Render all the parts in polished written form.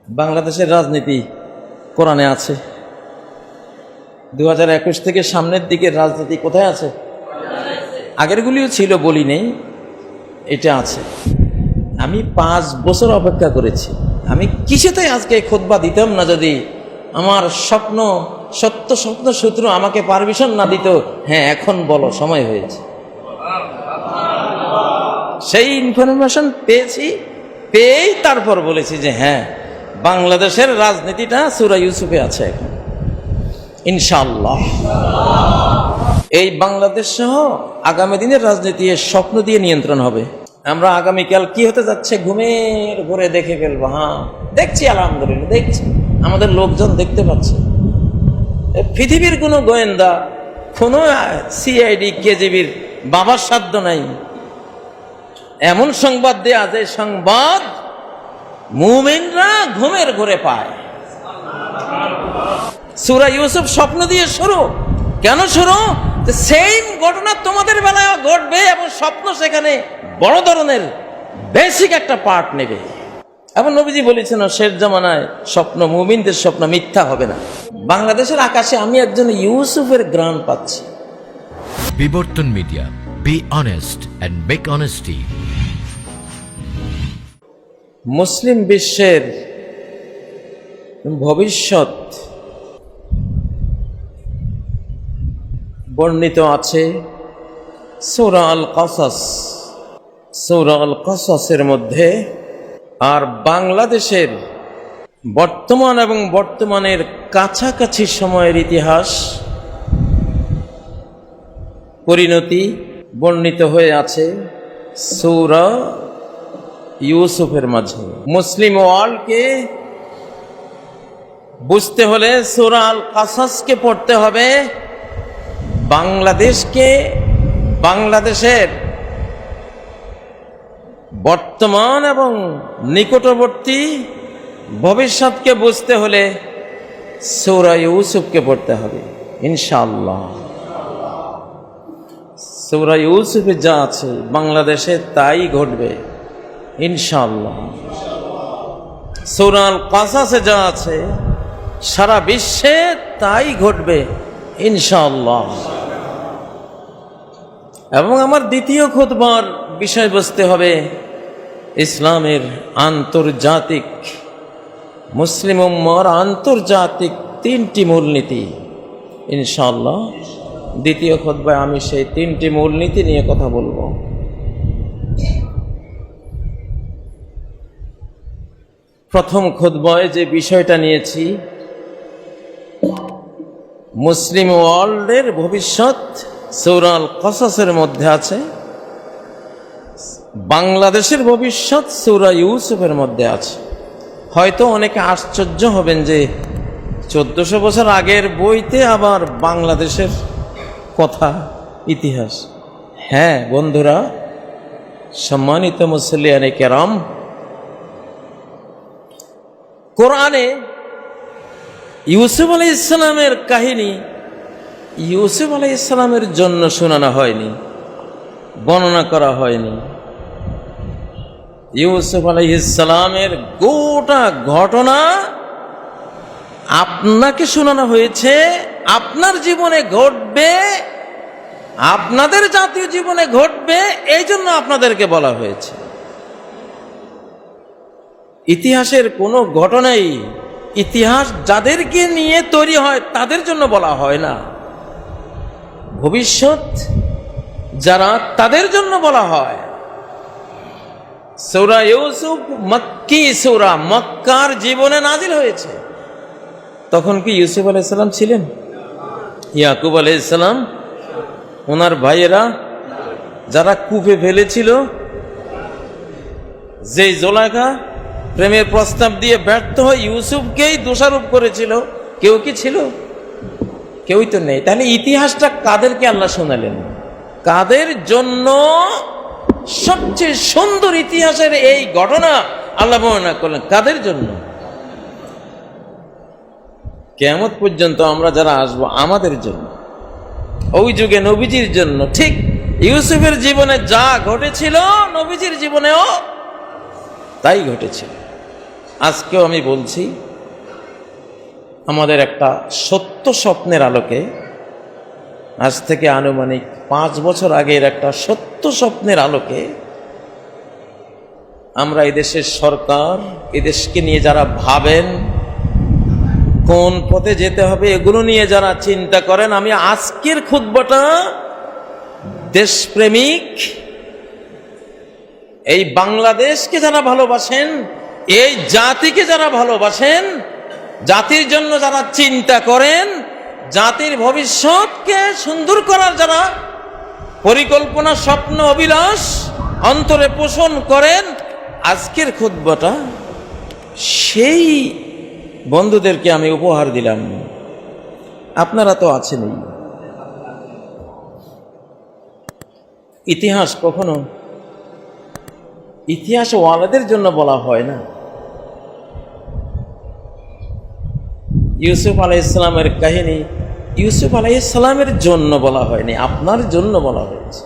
বাংলাদেশের রাজনীতি কোরআনে আছে। 2021 থেকে সামনের দিকের রাজনীতি কোথায় আছে? আগেরগুলিও ছিল, বলি নেই, এটা আছে। আমি 5 বছর অপেক্ষা করেছি। আমি কিসেতেই আজকে খুতবা দিতাম না যদি আমার সত্য স্বপ্ন সূত্র আমাকে পারমিশন না দিত। হ্যাঁ, এখন বলো, সময় হয়েছে। সেই ইনফরমেশন পেয়েই তারপর বলেছি যে হ্যাঁ, বাংলাদেশের রাজনীতিটা সূরা ইউসুফে আছে এখন, ইনশাআল্লাহ। এই বাংলাদেশ সহ আগামী দিনের রাজনীতি স্বপ্ন দিয়ে নিয়ন্ত্রণ হবে। আমরা আগামীকাল কি হতে যাচ্ছে ঘুমের ঘরে দেখে ফেলবো। হ্যাঁ, দেখছি, আলহামদুলিল্লাহ দেখছি, আমাদের লোকজন দেখতে পাচ্ছে। পৃথিবীর কোনো গোয়েন্দা, কোনো সিআইডি, কেজিবির বাবার সাধ্য নাই এমন সংবাদ দেয়া যে সংবাদ মুমিনরা ঘুমের ঘরে পায়। সূরা ইউসুফ স্বপ্ন দিয়ে শুরু। কেন শুরু? সেম ঘটনা তোমাদের বেলায় ঘটবে এবং স্বপ্ন সেখানে বড় ধরনের বেসিক একটা পার্ট নেবে। এবং নবীজি বলেছেন শেষ জামানায় স্বপ্ন, মুমিনদের স্বপ্ন মিথ্যা হবে না। বাংলাদেশের আকাশে আমি একজন ইউসুফের গ্রান পাচ্ছি। Bibartan media, be honest and make honesty. Muslim বিশ্বের ভবিষ্যৎ বর্ণিত আছে সূরা আল কাসাস, সূরা আল কাসাসের মধ্যে। আর বাংলাদেশের বর্তমান এবং বর্তমানের কাছাকাছি সময়ের ইতিহাস পরিণতি বর্ণিত হয়ে আছে সূরা ইউসুফের মাঝে। মুসলিম ওয়ার্ল্ডকে বুঝতে হলে সূরা আল কাসাসকে পড়তে হবে। বাংলাদেশের বর্তমান এবং নিকটবর্তী ভবিষ্যৎকে বুঝতে হলে সূরা ইউসুফকে পড়তে হবে, ইনশাআল্লাহ। সূরা ইউসুফে যা আছে বাংলাদেশে তাই ঘটবে, ইনশাআল্লাহ। সূরা আল কাসাসে যা আছে সারা বিশ্বে তাই ঘটবে, ইনশাআল্লাহ। এবং আমার দ্বিতীয় খুতবার বিষয়বস্তু হবে ইসলামের আন্তর্জাতিক, মুসলিম উম্মাহর আন্তর্জাতিক 3টি মূলনীতি, ইনশাআল্লাহ। দ্বিতীয় খুতবায় আমি সেই 3টি মূলনীতি নিয়ে কথা বলবো। প্রথম খুতবায় যে বিষয়টা নিয়েছি, মুসলিম ওয়ার্ল্ডের ভবিষ্যৎ সূরা আল কাসাসের মধ্যে আছে, বাংলাদেশের ভবিষ্যৎ সূরা ইউসুফের মধ্যে আছে। হয়তো অনেকে আশ্চর্য হবেন যে 1400 বছর আগের বইতে আবার বাংলাদেশের কথা, ইতিহাস। হ্যাঁ বন্ধুরা, সম্মানিত মুসল্লিয়ানে কেরাম, কোরআনে ইউসুফ আলাইহিস সালামের কাহিনী ইউসুফ আলাইহিস সালামের জন্য শোনানো হয়নি, বর্ণনা করা হয়নি। ইউসুফ আলাইহিস সালামের গোটা ঘটনা আপনাকে শোনানো হয়েছে। আপনার জীবনে ঘটবে, আপনাদের জাতীয় জীবনে ঘটবে, এই জন্য আপনাদেরকে বলা হয়েছে। ইতিহাসের কোনো ঘটনাই ইতিহাস যাদেরকে নিয়ে তৈরি হয় তাদের জন্য বলা হয় না, ভবিষ্যৎ যারা তাদের জন্য বলা হয়। সূরা ইউসুফ মক্কি সূরা, মক্কার জীবনে নাজিল হয়েছে। তখন কি ইউসুফ আলাইহিস সালাম ছিলেন? ইয়াকুব আলাইহিস সালাম, ওনার ভাইয়েরা যারা কূপে ফেলেছিল, যে জোলাইখা প্রেমের প্রস্তাব দিয়ে ব্যর্থ হয়ে ইউসুফকেই দোষারোপ করেছিল, কেউ কি ছিল? কেউই তো নেই। তাহলে ইতিহাসটা কাদেরকে আল্লাহ শোনালেন? কাদের জন্য সবচেয়ে সুন্দর ইতিহাসের এই ঘটনা আল্লাহ বর্ণনা করলেন? কাদের জন্য? কিয়ামত পর্যন্ত আমরা যারা আসবো আমাদের জন্য, ওই যুগে নবীজির জন্য। ঠিক ইউসুফের জীবনে যা ঘটেছিল নবীজির জীবনেও তাই ঘটেছিল। আজকেও আমি বলছি, আমাদের একটা সত্য স্বপ্নের আলোকে, আজ থেকে আনুমানিক 5 বছর আগের একটা সত্য স্বপ্নের আলোকে আমরা এদেশের সরকার, এদেশকে নিয়ে যারা ভাবেন, কোন পথে যেতে হবে এগুলো নিয়ে যারা চিন্তা করেন, আমি আজকের খুতবাটা দেশপ্রেমিক, এই বাংলাদেশকে যারা ভালোবাসেন, এই জাতিকে যারা ভালোবাসেন, জাতির জন্য যারা চিন্তা করেন, জাতির ভবিষ্যৎকে সুন্দর করার যারা পরিকল্পনা, স্বপ্ন, অভিলাষ অন্তরে পোষণ করেন, আজকের খুতবাটা সেই বন্ধুদেরকে আমি উপহার দিলাম। আপনারা তো আছেনই। ইতিহাস কখনো ইতিহাস ওয়ালাদের জন্য বলা হয় না। ইউসুফ আলাইহিসসালামের কাহিনী ইউসুফ আলাইহিসসালামের জন্য বলা হয়নি, আপনার জন্য বলা হয়েছে,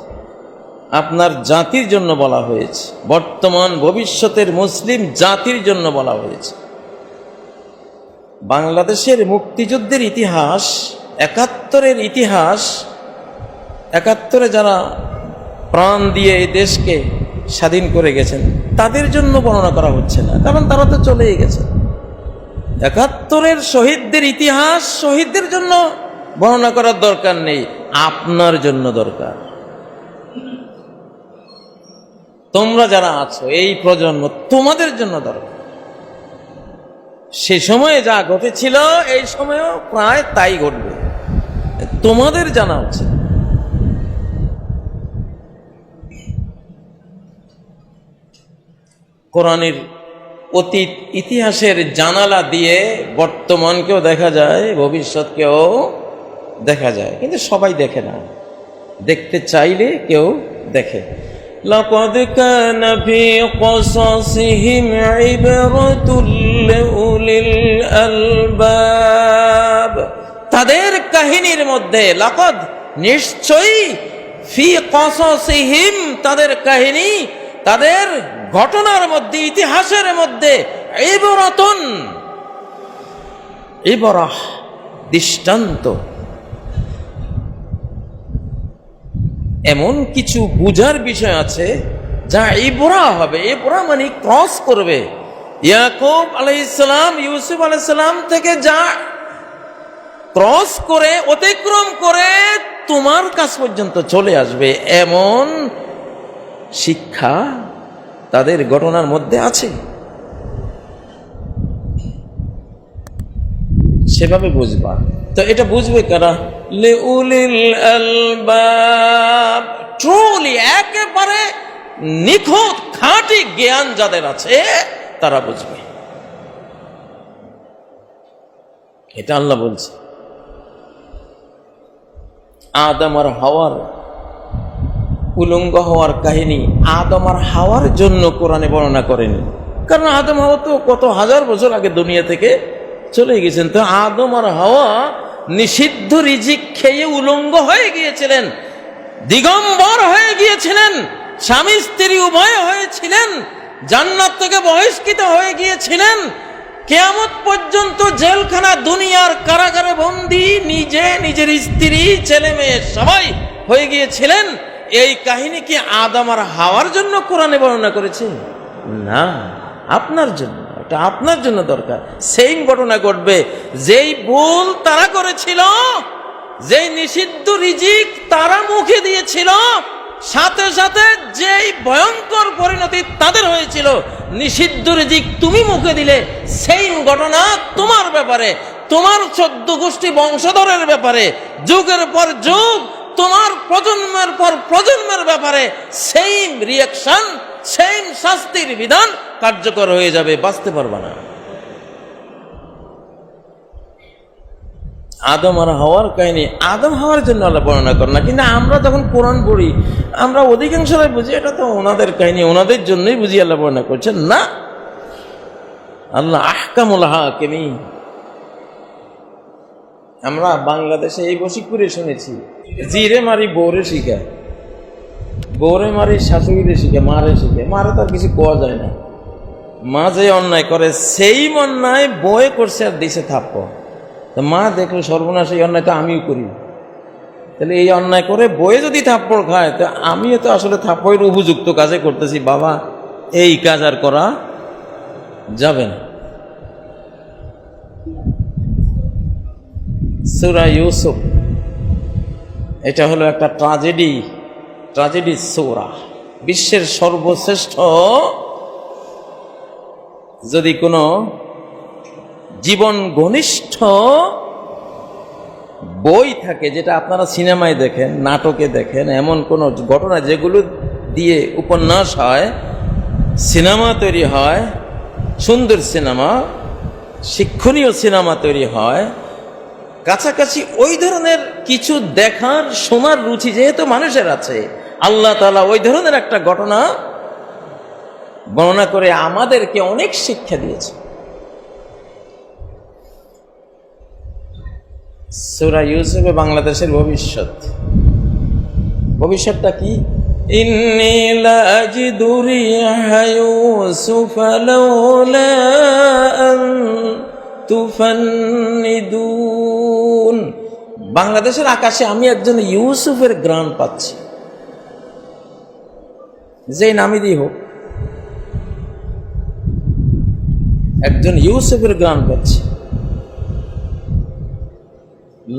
আপনার জাতির জন্য বলা হয়েছে, বর্তমান ভবিষ্যতের মুসলিম জাতির জন্য বলা হয়েছে। বাংলাদেশের মুক্তিযুদ্ধের ইতিহাস, ৭১-এর ইতিহাস, ৭১-এ যারা প্রাণ দিয়ে এই দেশকে স্বাধীন করে গেছেন তাদের জন্য বর্ণনা করা হচ্ছে না, কারণ তারা তো চলেই গেছে। ৭১-এর শহীদদের ইতিহাস, শহীদদের জন্য বর্ণনা করার দরকার নেই, আপনার জন্য দরকার। তোমরা যারা আছো, এই প্রজন্ম, তোমাদের জন্য দরকার। সে সময়ে যা ঘটেছিল এই সময়েও প্রায় তাই ঘটবে, তোমাদের জানা উচিত। কোরআনের অতীত ইতিহাসের জানালা দিয়ে বর্তমানকেও দেখা যায়, ভবিষ্যৎকেও দেখা যায়, কিন্তু সবাই দেখে না। দেখতে চাইলে কেউ দেখে। লাকাদ কানা ফী কসাসিহিম ইবরাতুল লিউলিল আলবাব। তাদের কাহিনীর মধ্যে, লাকাদ নিশ্চয়ই, ফী কসাসিহিম তাদের কাহিনী, তাদের ঘটনার মধ্যে, ইতিহাসের মধ্যে, ইবরাতুন, ইবরাহ দৃষ্টান্ত, এমন কিছু বুঝার বিষয় আছে যা ইবরা হবে। ইবরা মানে ক্রস করবে। ইয়াকুব আলাইহিস সালাম, ইউসুফ আলাইহিস সালাম থেকে যা ক্রস করে, অতিক্রম করে তোমার কাছ পর্যন্ত চলে আসবে, এমন শিক্ষা তাদের ঘটনার মধ্যে আছে। সেভাবে বুঝবা। তো এটা বুঝবে কারা? লিউলিল আলবাব, ট্রুলি একেবারে নিখুঁত খাঁটি জ্ঞান যাদের আছে তারা বুঝবে। এটা আল্লাহ বলছে। আদম আর হাওয়ার উলঙ্গ হওয়ার কাহিনী আদম আর হাওয়ার জন্য কোরআনে বর্ণনা করেনি, কারণ আদম হাওয়া তো কত হাজার বছর আগে দুনিয়া থেকে চলে গেছেন। তো আদম আর হাওয়া নিষিদ্ধ রিজিক খেয়ে উলঙ্গ হয়ে গিয়েছিলেন, দিগম্বর হয়ে গিয়েছিলেন, স্বামী স্ত্রী উভয় হয়েছিলেন, জান্নাত থেকে বহিষ্কৃত হয়ে গিয়েছিলেন, কিয়ামত পর্যন্ত জেলখানা, দুনিয়ার কারাগারে বন্দী, নিজে, নিজের স্ত্রী, ছেলে মেয়ে সবাই হয়ে গিয়েছিলেন। এই কাহিনী কি আদম আর হাওয়ার জন্য কোরআনে বর্ণনা করেছে? না, আপনার জন্য। এটা আপনার জন্য দরকার। সেম ঘটনা ঘটবে। যেই ভুল তারা করেছিল, যেই নিষিদ্ধ রিজিক তারা মুখে দিয়েছিল, সাথে সাথে যেই ভয়ঙ্কর পরিণতি তাদের হয়েছিল, নিষিদ্ধ রিজিক তুমি মুখে দিলে, সেম ঘটনা তোমার ব্যাপারে, তোমার 14 গোষ্ঠী বংশধরের ব্যাপারে, যুগের পর যুগ তোমার প্রজন্মের পর প্রজন্মের ব্যাপারে সেম রিয়াকশন, সেম শাস্তির বিধান কার্যকর হয়ে যাবে, বাঁচতে পারবে না। আদম আর হাওয়ার কাহিনী আদম হাওয়ার জন্য আল্লাহ বর্ণনা করে না, কিন্তু আমরা যখন কোরআন পড়ি আমরা অধিকাংশরাই বুঝি এটা তো ওনাদের কাহিনী, ওনাদের জন্যই বুঝি আল্লাহ বর্ণনা করছেন। না, আল্লাহ আহকামুল হাকিমিন। আমরা বাংলাদেশে এই বশিকপুরে শুনেছি, জিরে মারি বৌরে শিখে, বৌরে মারি শাশুড়িরে শিখে, মারে শিখে, মারে তো আর কিছু কোয়া যায় না, মা যে অন্যায় করে সেই অন্যায় বয়ে করছে আর দিছে থাপ্পড়। তো মা দেখলো সর্বনাশ, এই অন্যায় তো আমিও করি, তাহলে এই অন্যায় করে বয়ে যদি থাপ্পড় খায় তো আমিও তো আসলে থাপ্পড়ের উপযুক্ত কাজে করতেছি, বাবা এই কাজ আর করা যাবে না। সূরা ইউসুফ এটা হলো একটা ট্রাজেডি সূরা। বিশ্বের সর্বশ্রেষ্ঠ যদি কোনো জীবন ঘনিষ্ঠ বই থাকে, যেটা আপনারা সিনেমায় দেখেন, নাটকে দেখেন, এমন কোন ঘটনা যেগুলো দিয়ে উপন্যাস হয়, সিনেমা তৈরি হয়, সুন্দর সিনেমা, শিক্ষণীয় সিনেমা তৈরি হয়, কাছাকাছি ওই ধরনের কিছু দেখার শোনার রুচি যেহেতু মানুষের আছে, আল্লাহ তাআলা ওই ধরনের একটা ঘটনা বর্ণনা করে আমাদেরকে অনেক শিক্ষা দিয়েছে। সূরা ইউসুফে বাংলাদেশের ভবিষ্যৎটা কি? ইন্নী লা আজিদু রিহা ইউসুফ লাউলা আন তুফান্নিদুন। বাংলাদেশের আকাশে আমি একজন ইউসুফের ঘ্রাণ পাচ্ছি, যে নামই দিয়ে হোক, একজন ইউসুফের ঘ্রাণ পাচ্ছি।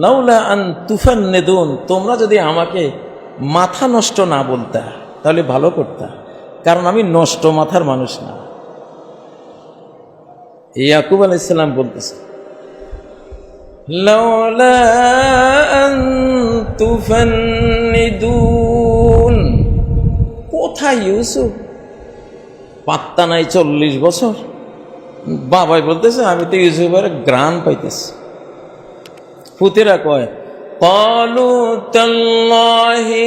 লাউলা আন তুফান্নিদুন, তোমরা যদি আমাকে মাথা নষ্ট না বলতা তাহলে ভালো করতা, কারণ আমি নষ্ট মাথার মানুষ না। ইয়াকুব আলাইহিস সালাম বলতেছে, লাউলা আন তুফান্নিদুন। কোথায় ইউসুফ? পাত্তা নাই, 40 বছর। বাবাই বলতেছে, আমি তো ইউসুফের ঘ্রাণ পাইতেছি। পুতেরা কয়, ক্বালু তাল্লাহি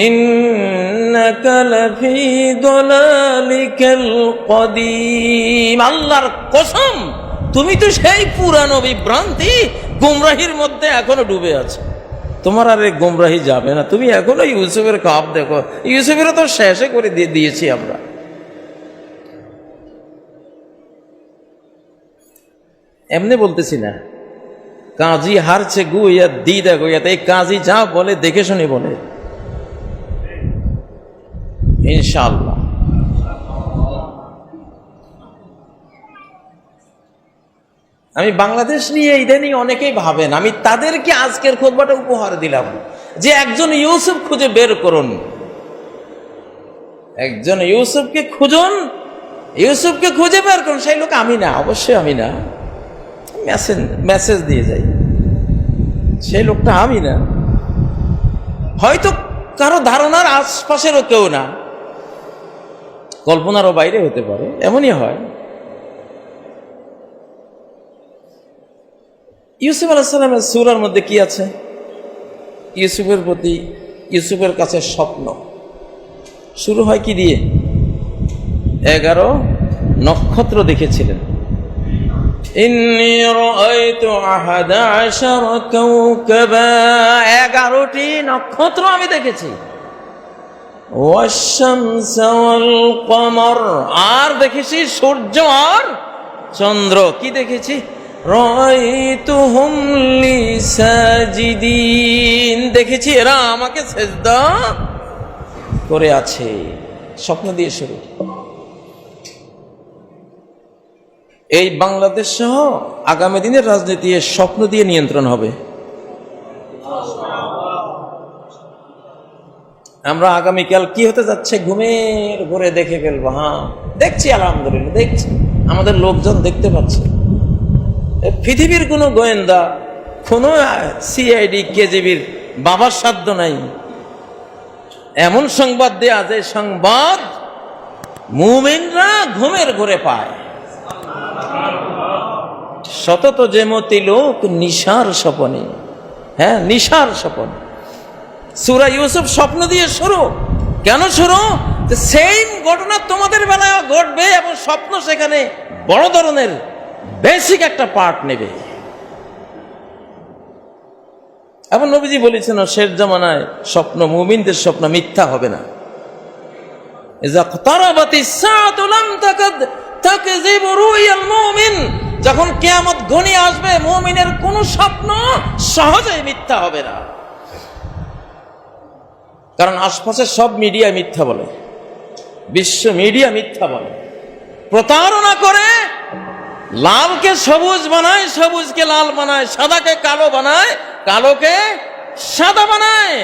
ইন্নাকা লাফি দালালিকাল কদীম। আল্লাহর কসম, তুমি তো সেই পুরানো বিভ্রান্তি গুমরাহির মধ্যে এখনো ডুবে আছো, তোমার আর এই গুমরাহি যাবে না। তুমি এখনো ইউসুফের খাপ দেখো, ইউসুফেরও তো শেষে করে দিয়েছি আমরা। এমনি বলতেছি না, কাজী হারছে গুইয়া দি দেখো, এই কাজী যা বলে দেখে শুনে বলে, ইনশাআল্লাহ। আমি বাংলাদেশ নিয়ে ইদানিং অনেকেই ভাবেন, আমি তাদেরকে আজকের খুতবাটা উপহার দিলাম যে একজন ইউসুফ খুঁজে বের করুন, একজন ইউসুফকে খুঁজুন, ইউসুফকে খুঁজে বের করুন। সেই লোক আমি না, অবশ্যই আমি না, মেসেজ দিয়ে যাই, সেই লোকটা আমি না, হয়তো কারো ধারণার আশপাশেরও কেউ না, কল্পনারও বাইরে হতে পারে, এমনই হয়। ইউসুফ আলাইহিস সালামের সূরার মধ্যে কি আছে? ইউসুফের প্রতি, ইউসুফের কাছে স্বপ্ন শুরু হয় কি দিয়ে? 11 নক্ষত্র দেখেছিলেন। ইন্নী রাআইতু আহাদা আশারা কাওকাবা, 11টি নক্ষত্র আমি দেখেছি। ওয়াশ-শামসা ওয়াল কমর, আর দেখেছি সূর্য আর চন্দ্র। কি দেখেছি? রাআইতুহুম লি সাজিদিন, দেখেছি এরা আমাকে সিজদা করে আছে। স্বপ্ন দিয়ে শুরু। এই বাংলাদেশ সহ আগামী দিনের রাজনীতি স্বপ্ন দিয়ে নিয়ন্ত্রণ হবে। আমরা আগামীকাল কি হতে যাচ্ছে ঘুমের ঘরে দেখে ফেলবো। হ্যাঁ দেখছি, আলহামদুলিল্লাহ দেখছি, আমাদের লোকজন দেখতে পাচ্ছে। পৃথিবীর কোনো গোয়েন্দা, কোনো সিআইডি, কেজিবির বাবার সাধ্য নাই এমন সংবাদ দেয়া, যে সংবাদ মুমিনরা ঘুমের ঘরে পায়। সতত যে মতি লোক নিশার স্বপনে, হ্যাঁ নিশার স্বপন। সূরা ইউসুফ স্বপ্ন দিয়ে শুরু। কেন শুরু? সেম ঘটনা তোমাদের বেলায় ঘটবে এবং স্বপ্ন সেখানে বড় ধরনের বেসিক একটা পার্ট নেবে। এবং নবীজি বলেছেন, শেষ জামানায় স্বপ্ন, মুমিনদের স্বপ্ন মিথ্যা হবে না। ইযা ইকতারাবাতিস সাআতু লাম তাকাদ তাকযিবু রুয়াল মুমিন, যখন কিয়ামত ঘনিয়ে আসবে মুমিনের কোনো স্বপ্ন সহজেই মিথ্যা হবে না। কারণ আশপাশের সব মিডিয়া মিথ্যা বলে, বিশ্ব মিডিয়া মিথ্যা বলে, প্রতারণা করে, লালকে সবুজ বানায়, সবুজকে লাল বানায়, সাদাকে কালো বানায়, কালোকে সাদা বানায়,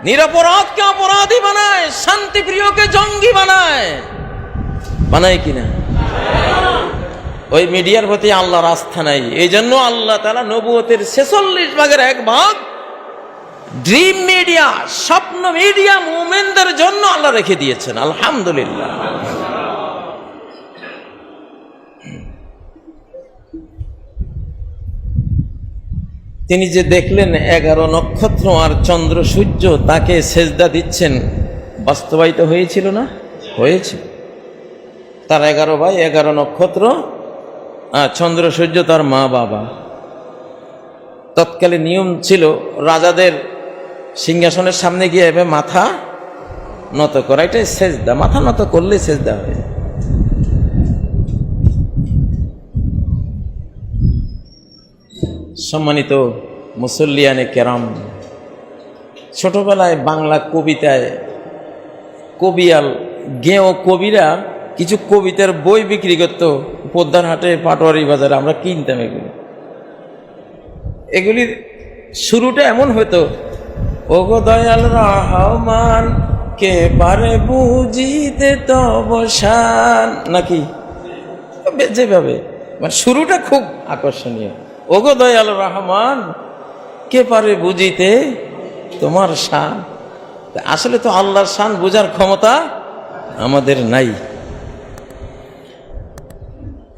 নিরপরাধকে অপরাধী বানায়, শান্তিপ্রিয়কে জঙ্গি বানায়। বানায় কিনা? ওই মিডিয়ার প্রতি আল্লাহর আস্থা নাই। এই জন্য আল্লাহ তাআলা নবুয়তের 46 ভাগের 1 ভাগ ড্রিম মিডিয়া, স্বপ্ন মিডিয়া মুমিনদের জন্য আল্লাহ রেখে দিয়েছেন। আলহামদুলিল্লাহ। তিনি যে দেখলেন 11 নক্ষত্র আর চন্দ্র সূর্য তাকে সেজদা দিচ্ছেন, বাস্তবায়িত হয়েছিল না? হয়েছে। তার 11 ভাই, 11 নক্ষত্র, আর চন্দ্র সূর্য তার মা বাবা। তৎকালে নিয়ম ছিল রাজাদের সিংহাসনের সামনে গিয়ে এভাবে মাথা নত করা, এটাই সেজদা। মাথা নত করলে সেজদা হয়। সম্মানিত মুসল্লিয়ানে কেরাম, ছোটবেলায় বাংলা কবিতায় কবিয়াল গেঁয়ো কবিরা কিছু কবিতার বই বিক্রি করত পোদ্দার হাটে, পাটোয়ারি বাজারে, আমরা কিনতাম এগুলি। এগুলির শুরুটা এমন হতো, ওগো দয়াল রহমান কে পারে বুঝিতে তব শান, নাকি যেভাবে, মানে শুরুটা খুব আকর্ষণীয়। ওগো দয়াল রহমান কে পারে বুঝিতে তোমার শান। আসলে তো আল্লাহর শান বোঝার ক্ষমতা আমাদের নাই।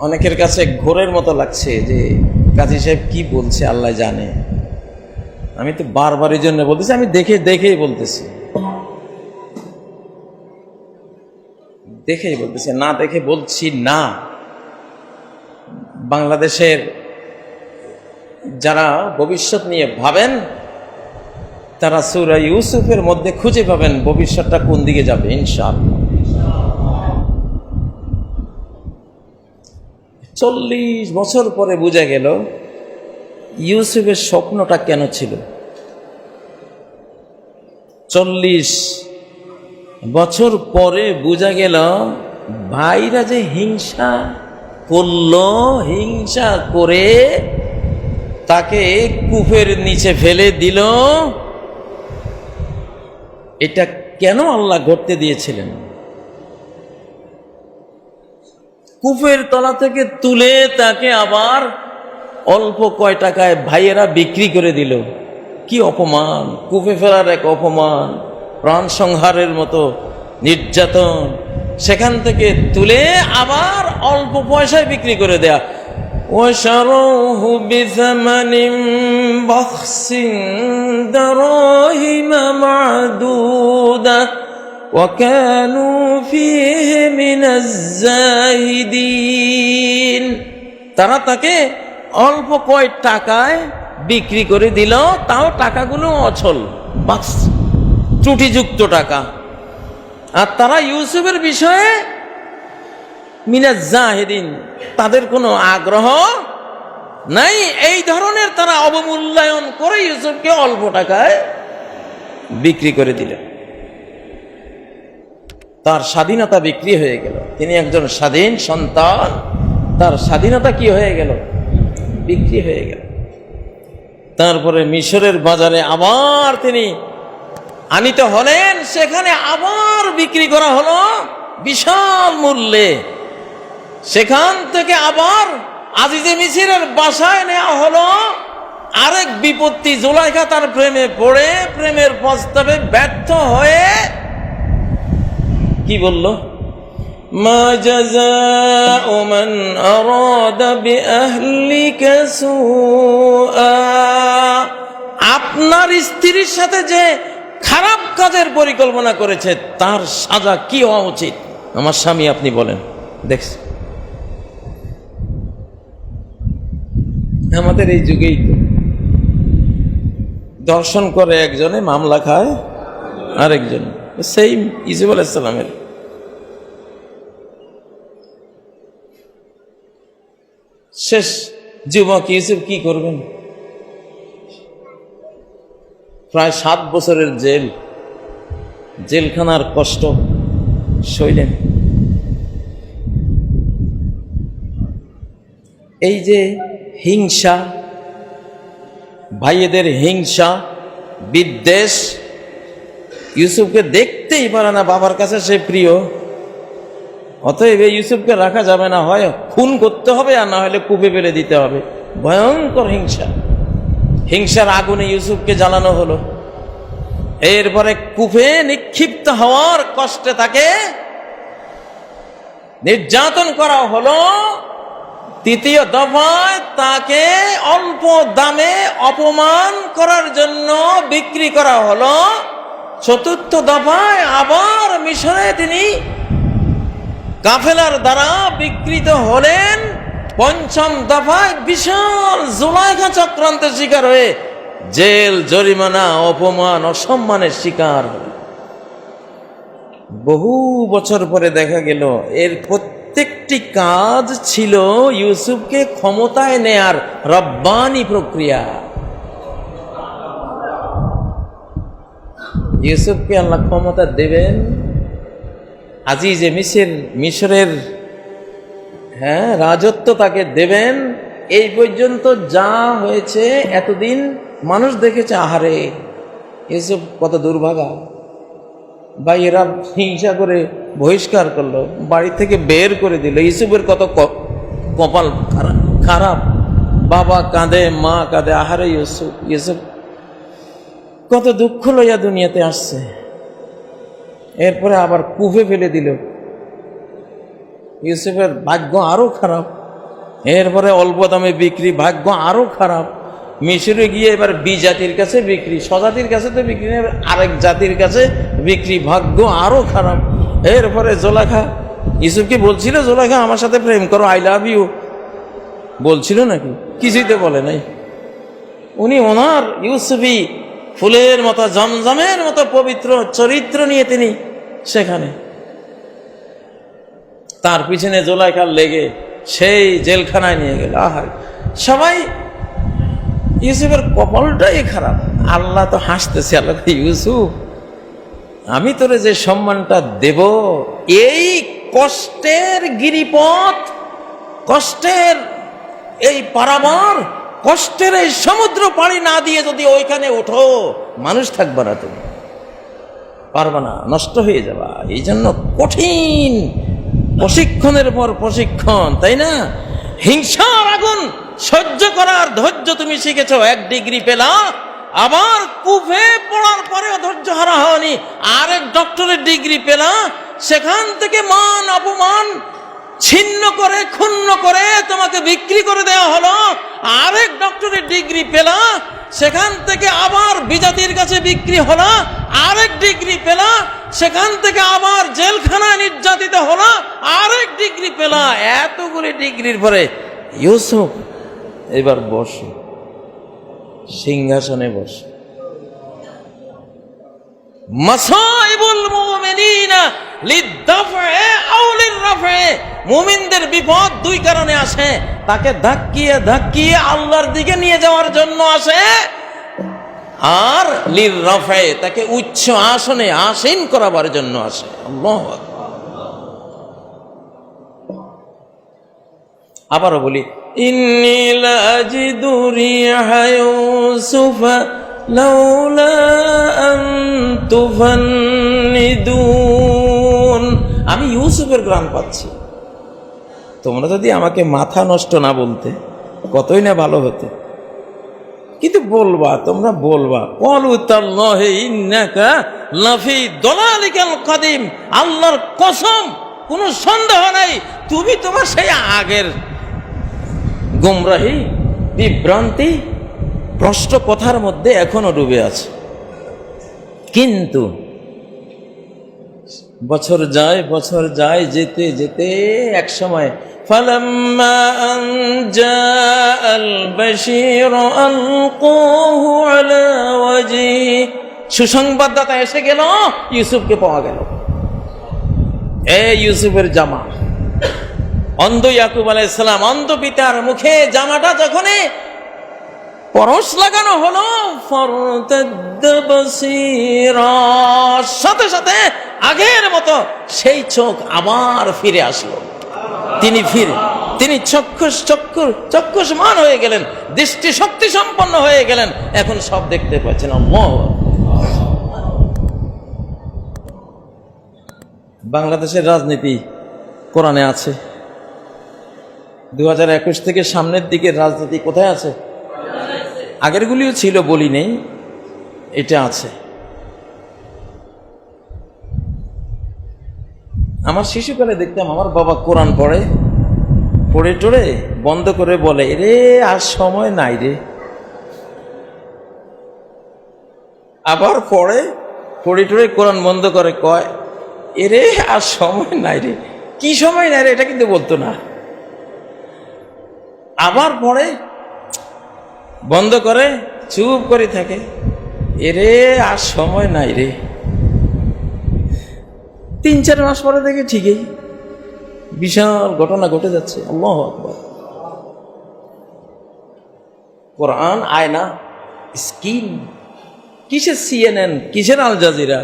অনেকের কাছে ঘোরের মতো লাগছে যে কাজী সাহেব কি বলছে আল্লাহ জানে। আমি তো বারবার এই জন্য বলতেছি, আমি দেখেই বলতেছি, না দেখে বলছি না। বাংলাদেশের যারা ভবিষ্যৎ নিয়ে ভাবেন তারা সূরা ইউসুফের মধ্যে খুঁজে পাবেন ভবিষ্যৎটা কোন দিকে যাবে ইনশাআল্লাহ। 40 বছর পরে বোঝা গেল ইউসুফের স্বপ্নটা কেন ছিল। 40 বছর পরে বোঝা গেল ভাইরা যে হিংসা করলো, হিংসা করে তাকে কূপের নিচে ফেলে দিল, এটা কেন আল্লাহ ঘটতে দিয়েছিলেন। কূপের তলা থেকে তুলে তাকে আবার অল্প কয় টাকায় ভাইয়েরা বিক্রি করে দিল। কি অপমান! কূপে ফেলার এক অপমান, প্রাণ সংহারের মতো নির্যাতন, সেখান থেকে তুলে আবার অল্প পয়সায় বিক্রি করে দেয়া। وشروه بثمن بخس دراهم معدودة وكانوا فيه من الزاهدين। তারা তাকে অল্প কয় টাকায় বিক্রি করে দিল, তাও টাকাগুলো অচল, বাক্স ত্রুটিযুক্ত টাকা। আর তারা ইউসুফের বিষয়ে মিনাজ জাহিদিন, তাদের কোনো আগ্রহ নাই। এই ধরনের তারা অবমূল্যায়ন করে ইউসুফকে অল্প টাকায় বিক্রি করে দিলেন। তার স্বাধীনতা বিক্রি হয়ে গেল। তিনি একজন স্বাধীন সন্তান, তার স্বাধীনতা কি হয়ে গেল? বিক্রি হয়ে গেল। তারপরে মিশরের বাজারে আবার তিনি আনিত হলেন, সেখানে আবার বিক্রি করা হলো বিশাল মূল্যে। সেখান থেকে আবার আজিজে মিসরের বাসায় নেওয়া হলো। আরেক বিপত্তি, জুলাইখা তার প্রেমে পড়ে প্রেমের প্রস্তাবে ব্যর্থ হয়ে কি বলল? মা জাযাউ মান আরাদা বিআহলিকা সুআ, আপনার স্ত্রীর সাথে যে খারাপ কাজের পরিকল্পনা করেছে তার সাজা কি হওয়া উচিত? আমার স্বামী, আপনি বলেন। দেখছি আমাদের এই যুগেই তো দর্শন করে একজনে, মামলা খায় আরেকজন। সেই ইউসুফ আলাইহিস সালামের শেষ যুবক ইউসুফ কি করবেন? প্রায় 7 বছরের জেলখানার কষ্ট সইলেন। এই যে হিংসা, ভাইয়েদের হিংসা, বিদ্বেষ, ইউসুফকে দেখতেই পারে না বাবার কাছে সে প্রিয়, অতএব ইউসুফকে রাখা যাবে না, হয় খুন করতে হবে আর না হলে কূপে ফেলে দিতে হবে। ভয়ঙ্কর হিংসা, হিংসার আগুনে ইউসুফকে জ্বালানো হলো। এরপরে কূপে নিক্ষিপ্ত হওয়ার কষ্টে তাকে নির্যাতন করা হলো। তৃতীয় দফায় তাকে অল্প দামে অপমান করার জন্য বিক্রি করা হলো। চতুর্থ দফায় আবার মিশরে তিনি কাফেলার দ্বারা বিকৃত হলেন। পঞ্চম দফায় বিশাল জুলাইখা চক্রান্তের শিকার হয়ে জেল, জরিমানা, অপমান, অসম্মানের শিকার হলেন। বহু বছর পরে দেখা গেল এর প্রত্যেকটি কাজ ছিল ইউসুফকে ক্ষমতায় নেয়ার রব্বানি প্রক্রিয়া। ইউসুফকে আল্লাহ ক্ষমতা দেবেন, আজিজে মিশরের রাজত্ব তাকে দেবেন। এই পর্যন্ত যা হয়েছে এতদিন মানুষ দেখেছে, আহারে ইউসুফ কত দুর্ভাগা, ভাইয়েরা হিংসা করে বহিষ্কার করলো, বাড়ি থেকে বের করে দিল। ইউসুফের কত কপাল খারাপ, বাবা কাঁদে, মা কাঁদে, আহারে ইউসুফ কত দুঃখ লইয়া দুনিয়াতে আসছে। এরপরে আবার কূপে ফেলে দিল। ইউসুফের ভাগ্য আরো খারাপ। এরপরে অল্প দামে বিক্রি, ভাগ্য আরো খারাপ। মিশরে গিয়ে এবার জাতির কাছে বিক্রি, স্বজাতির কাছে তো বিক্রি নেই, আরেক জাতির কাছে বিক্রি, ভাগ্য আরো খারাপ। এরপরে জোলাইখা, ইউসুফকে বলছিল জোলাইখা আমার সাথে প্রেম করো, আই লাভ ইউ বলছিল নাকি? কিছুই তো বলে নাই। উনি ওনার ইউসুফি ফুলের মতো, জমজমের মতো পবিত্র চরিত্র নিয়ে তিনি সেখানে, তার পিছনে জোলাইখার লেগে সেই জেলখানায় নিয়ে গেল। আহার সবাই ইউসুফের কপালটাই খারাপ। আল্লাহ তো হাসতেছে, আল্লাহ ইউসুফ আমি তোরে যে সম্মানটা দেব, এই কষ্টের গিরিপথ, কষ্টের এই পারাবার, কষ্টের এই সমুদ্র পাড়ি না দিয়ে যদি ওইখানে ওঠো, মানুষ থাকবে না, তুমি পারবে না, নষ্ট হয়ে যাবা। এই জন্য কঠিন প্রশিক্ষণের পর প্রশিক্ষণ, তাই না? হিংসার আগুন সহ্য করার ধৈর্য তুমি শিখেছ, 1 ডিগ্রি পেলা, আবার কূপে পড়ার পরেও ধৈর্য হারা হয়নি, আরেক ডক্টরের ডিগ্রি পেলা, সেখান থেকে মান অপমান ছিন্ন করে, ক্ষুণ্ণ করে তোমাকে বিক্রি করে দেওয়া হলো। আরেক ডক্টরের ডিগ্রি পেলা, সেখান থেকে আবার বিজাতির কাছে বিক্রি হলো। আরেক ডিগ্রি পেলা, সেখান থেকে আবার জেলখানায় নির্যাতিত হলো। আরেক ডিগ্রি পেলা। এতগুলি ডিগ্রির পরে ইউসুফ এবার বসো, সিংহাসনে বসো। মাসাইবুল মুমিনিনা লিদ্দাফে আও লিররাফে, মুমিনদের বিপদ 2 কারণে আসে, তাকে ধাক্কিয়ে ধাক্কিয়ে আল্লাহর দিকে নিয়ে যাওয়ার জন্য আসে, আর লিররাফে তাকে উচ্চ আসনে আসীন করাবার জন্য আসে। আল্লাহু আকবার। আবারও বলি, ইন্নী লাজিদু রিহা ইউসুফা লাউলা আন তুফান্নিদুন, আমি ইউসুফের ঘ্রাণ পাচ্ছি। তোমরা যদি আমাকে মাথা নষ্ট না বলতে কতই না ভালো হতো, কিন্তু বলবা, তোমরা বলবা ক্বালু তাল্লাহি ইন্নাকা লাফি দালালিকাল কাদিম, আল্লাহর কসম কোনো সন্দেহ নাই তুমি তোমার সেই আগের গুমরাহি, বিভ্রান্তি, ভ্রষ্ট কথার মধ্যে এখনো ডুবে আছে। কিন্তু বছর যায়, যেতে যেতে এক সময় ফালাম্মা আন জাআল বাশীর আলকুহু আলা ওয়াজি, সুসংবাদদাতা এসে গেল, ইউসুফকে পাওয়া গেল। ইউসুফের জামা, অন্ধ ইয়াকুব আলাইহিস সালাম অন্ধ পিতার মুখে জামাটা যখনই পরশ লাগানো হলো, ফারতাদ্দা বাসীরা, সাথে সাথে আগের মতো সেই চোখ আবার ফিরে আসলো। তিনি চক্ষুষ্মান হয়ে গেলেন, দৃষ্টি শক্তি সম্পন্ন হয়ে গেলেন, এখন সব দেখতে পাচ্ছেন। আল্লাহু আকবার। বাংলাদেশের রাজনীতি কোরআনে আছে। 2021 থেকে সামনের দিকের রাজনীতি কোথায় আছে? আগেরগুলিও ছিল, বলি নেই, এটা আছে। আমার শিশুকালে দেখতাম আমার বাবা কোরআন পড়ে টড়ে বন্ধ করে বলে, রে আর সময় নাই রে। আবার পড়ে টড়ে কোরআন বন্ধ করে কয়, এরে আর সময় নাই রে। কি সময় নাই রে এটা কিন্তু বলতো না। আবার পড়ে বন্ধ করে চুপ করে থাকে, এরে আর সময় নাই রে। 3-4 মাস পরে দেখে ঠিকই বিশাল ঘটনা ঘটে যাচ্ছে। আল্লাহু আকবার। কোরআন আয়না, স্ক্রিন, কিসের CNN, কিসের আল জাজিরা?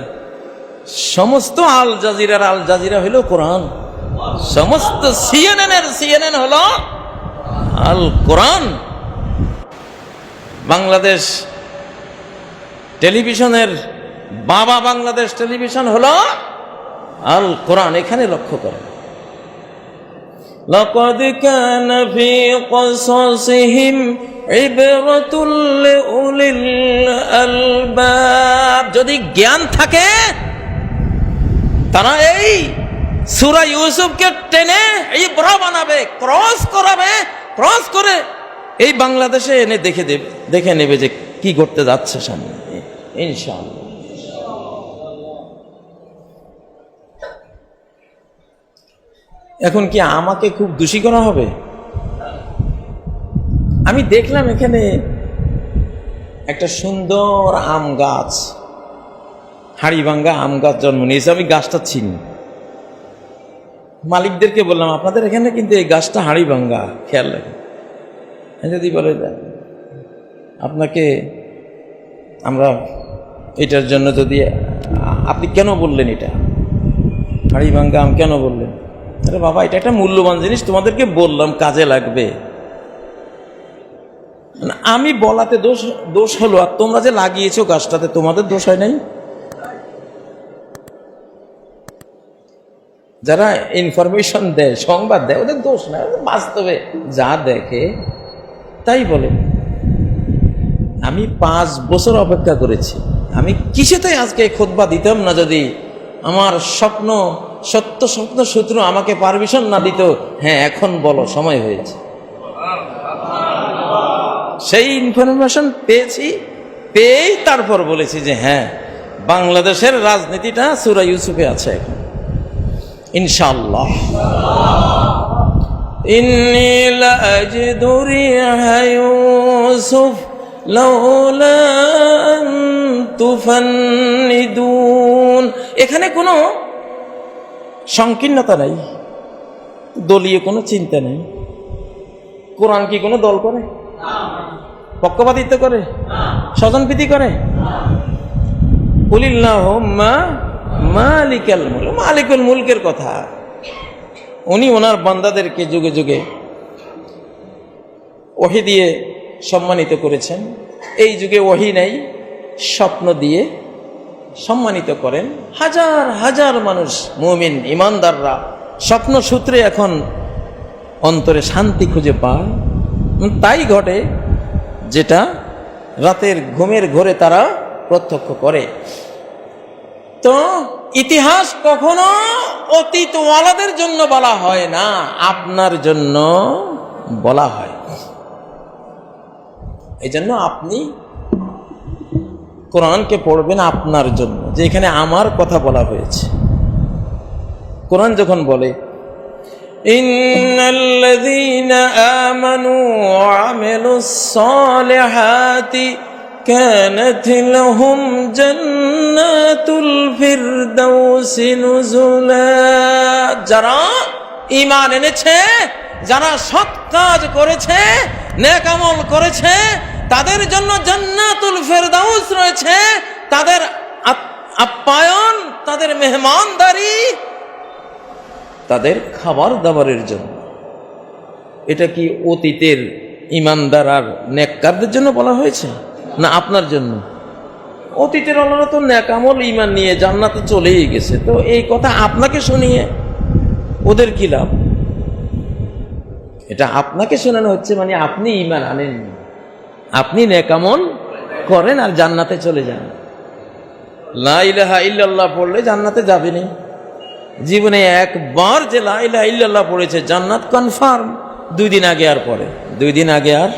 সমস্ত আল জাজিরা হলো কোরআন, সমস্ত CNN হলো আল কোরআন। বাংলাদেশ টেলিভিশনের বাবা বাংলাদেশ টেলিভিশন হলো আল কোরআন। এখানে লক্ষ্য করেন, লাকাদ কানা ফী কসাসিহিম ইবরাতুল লিউলিল আলবাব। যদি জ্ঞান থাকে তারা এই সূরা ইউসুফকে টেনে ইবরা বানাবে, ক্রস করে এই বাংলাদেশে এনে দেখে নেবে যে কি করতে যাচ্ছে সামনে, ইনশাআল্লাহ। এখন কি আমাকে খুব দোষী করা হবে? আমি দেখলাম এখানে একটা সুন্দর আম গাছ, হাড়িভাঙ্গা আম গাছ জন্ম নিয়েছে। আমি গাছটা চিনি, মালিকদেরকে বললাম আপনাদের এখানে কিন্তু এই গাছটা হাড়িভাঙ্গা, খেয়াল রাখেন। যদি বলে আপনাকে আমরা এটার জন্য, যদি আপনি কেন বললেন এটা হাড়িভাঙ্গা আম কেন বললেন? আরে বাবা, এটা একটা মূল্যবান জিনিস, তোমাদেরকে বললাম কাজে লাগবে। আমি বলাতে দোষ হলো, আর তোমরা যে লাগিয়েছো গাছটাতে তোমাদের দোষ হয় নাই? যারা ইনফরমেশন দেয়, সংবাদ দেয়, ওদের দোষ না, বাস্তবে যা দেখে তাই বলে। আমি 5 বছর অপেক্ষা করেছি। আমি কিসেতেই আজকে খুতবা দিতাম না যদি আমার সত্য স্বপ্ন সূত্র আমাকে পারমিশন না দিত। হ্যাঁ, এখন বলো, সময় হয়েছে। সেই ইনফরমেশন পেয়েই তারপর বলেছি যে হ্যাঁ, বাংলাদেশের রাজনীতিটা সূরা ইউসুফে আছে এখন, ইনশাআল্লাহ। ইন্নী লাআজিদু রিহা ইউসুফ লাউলা আন তুফান্নিদুন। এখানে কোনো সংকীর্ণতা নাই, দলীয় কোনো চিন্তা নেই। কোরআন কি কোনো দল করে? পক্ষপাতিত্ব করে? স্বজনপ্রীতি করে? কুলিল্লাহুম্মা মালিকুল মুলকের কথা। উনি ওনার বান্দাদেরকে যুগে যুগে ওহী দিয়ে সম্মানিত করেছেন। এই যুগে ওহী নেই, স্বপ্ন দিয়ে সম্মানিত করেন। হাজার হাজার মানুষ, মুমিন ইমানদাররা স্বপ্ন সূত্রে এখন অন্তরে শান্তি খুঁজে পায়। তাই ঘটে যেটা রাতের ঘুমের ঘোরে তারা প্রত্যক্ষ করে। তো ইতিহাস কখনো অতীতওয়ালাদের জন্য বলা হয় না, আপনার জন্য বলা হয়। এই জন্য আপনি কোরআনকে পড়বেন আপনার জন্য, যে এখানে আমার কথা বলা হয়েছে। কোরআন যখন বলে ইন্নাল্লাযীনা আমানু ওয়া আমিলুস সালিহাতি কানাত লাহুম জান্নাতুল ফিরদাউসি নুজুলা, যারা ঈমান এনেছে, যারা সৎ কাজ করেছে, নেক আমল করেছে, তাদের জন্য জান্নাতুল ফেরদাউস রয়েছে, তাদের আপ্যায়ন, তাদের মেহমানদারি, তাদের খাবার দাবারের জন্য। এটা কি অতীতের ঈমানদার আর নেককারদের জন্য বলা হয়েছে, না আপনার জন্য? অতীতের আল্লাহরা তো নেক আমল ঈমান নিয়ে জান্নাতে চলেই গেছে, তো এই কথা আপনাকে শুনিয়ে ওদের কি লাভ? এটা আপনাকে শোনানো হচ্ছে, মানে আপনি ঈমান আনেননি, আপনি নেক আমল করেন আর জান্নাতে চলে যান। লা ইলাহা ইল্লাল্লাহ পড়লে জান্নাতে যাবেনই। জীবনে একবার যে লা ইলাহা ইল্লাল্লাহ পড়েছে, জান্নাত কনফার্ম। 2 দিন আগে আর পরে, 2 দিন আগে আর,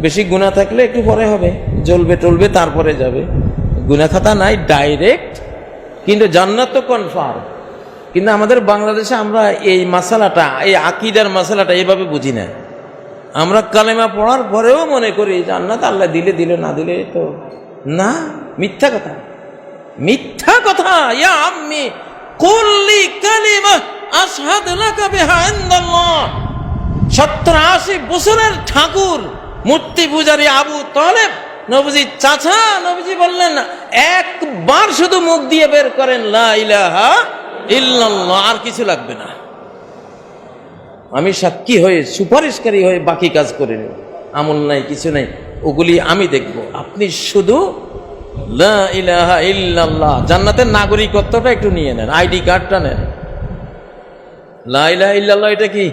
বেশি গুনাহ থাকলে একটু পরে হবে, জ্বলবে টলবে তারপরে যাবে, গুনাহ খাতা নাই ডাইরেক্ট, কিন্তু জান্নাত তো কনফার্ম। কিন্তু আমাদের বাংলাদেশে আমরা এই মাসালাটা, এই আকীদার মাসালাটা এভাবে বুঝি না। আমরা কালেমা পড়ার পরেও মনে করি জান্নাত আল্লাহ দিলে দিলে, না দিলে তো না। মিথ্যা কথা, মিথ্যা কথা। ইয়া আম্মি কুল্লি কালিমা আশহাদু লাকা বিহা ইনদাল্লাহ। 70-80 বছরের ঠাকুর মূর্তি পূজারী আবু তালেব, নবীজির চাচা, নবীজি বললেন একবার শুধু মুখ দিয়ে বের করেন লা ইলাহা ইল্লাল্লাহ, আর কিছু লাগবে না। আমি সাক্ষী হয়ে, সুপারিশকারী হয়ে বাকি কাজ করে নেব, আমল নাই, কিছু নাই, ওগুলি আমি দেখব। আপনি শুধু লা ইলাহা ইল্লাল্লাহ, জান্নাতের নাগরিকত্বটা একটু নিয়ে নেন, আইডি কার্ডটা নেন। লা ইলাহা ইল্লাল্লাহ এটা কি?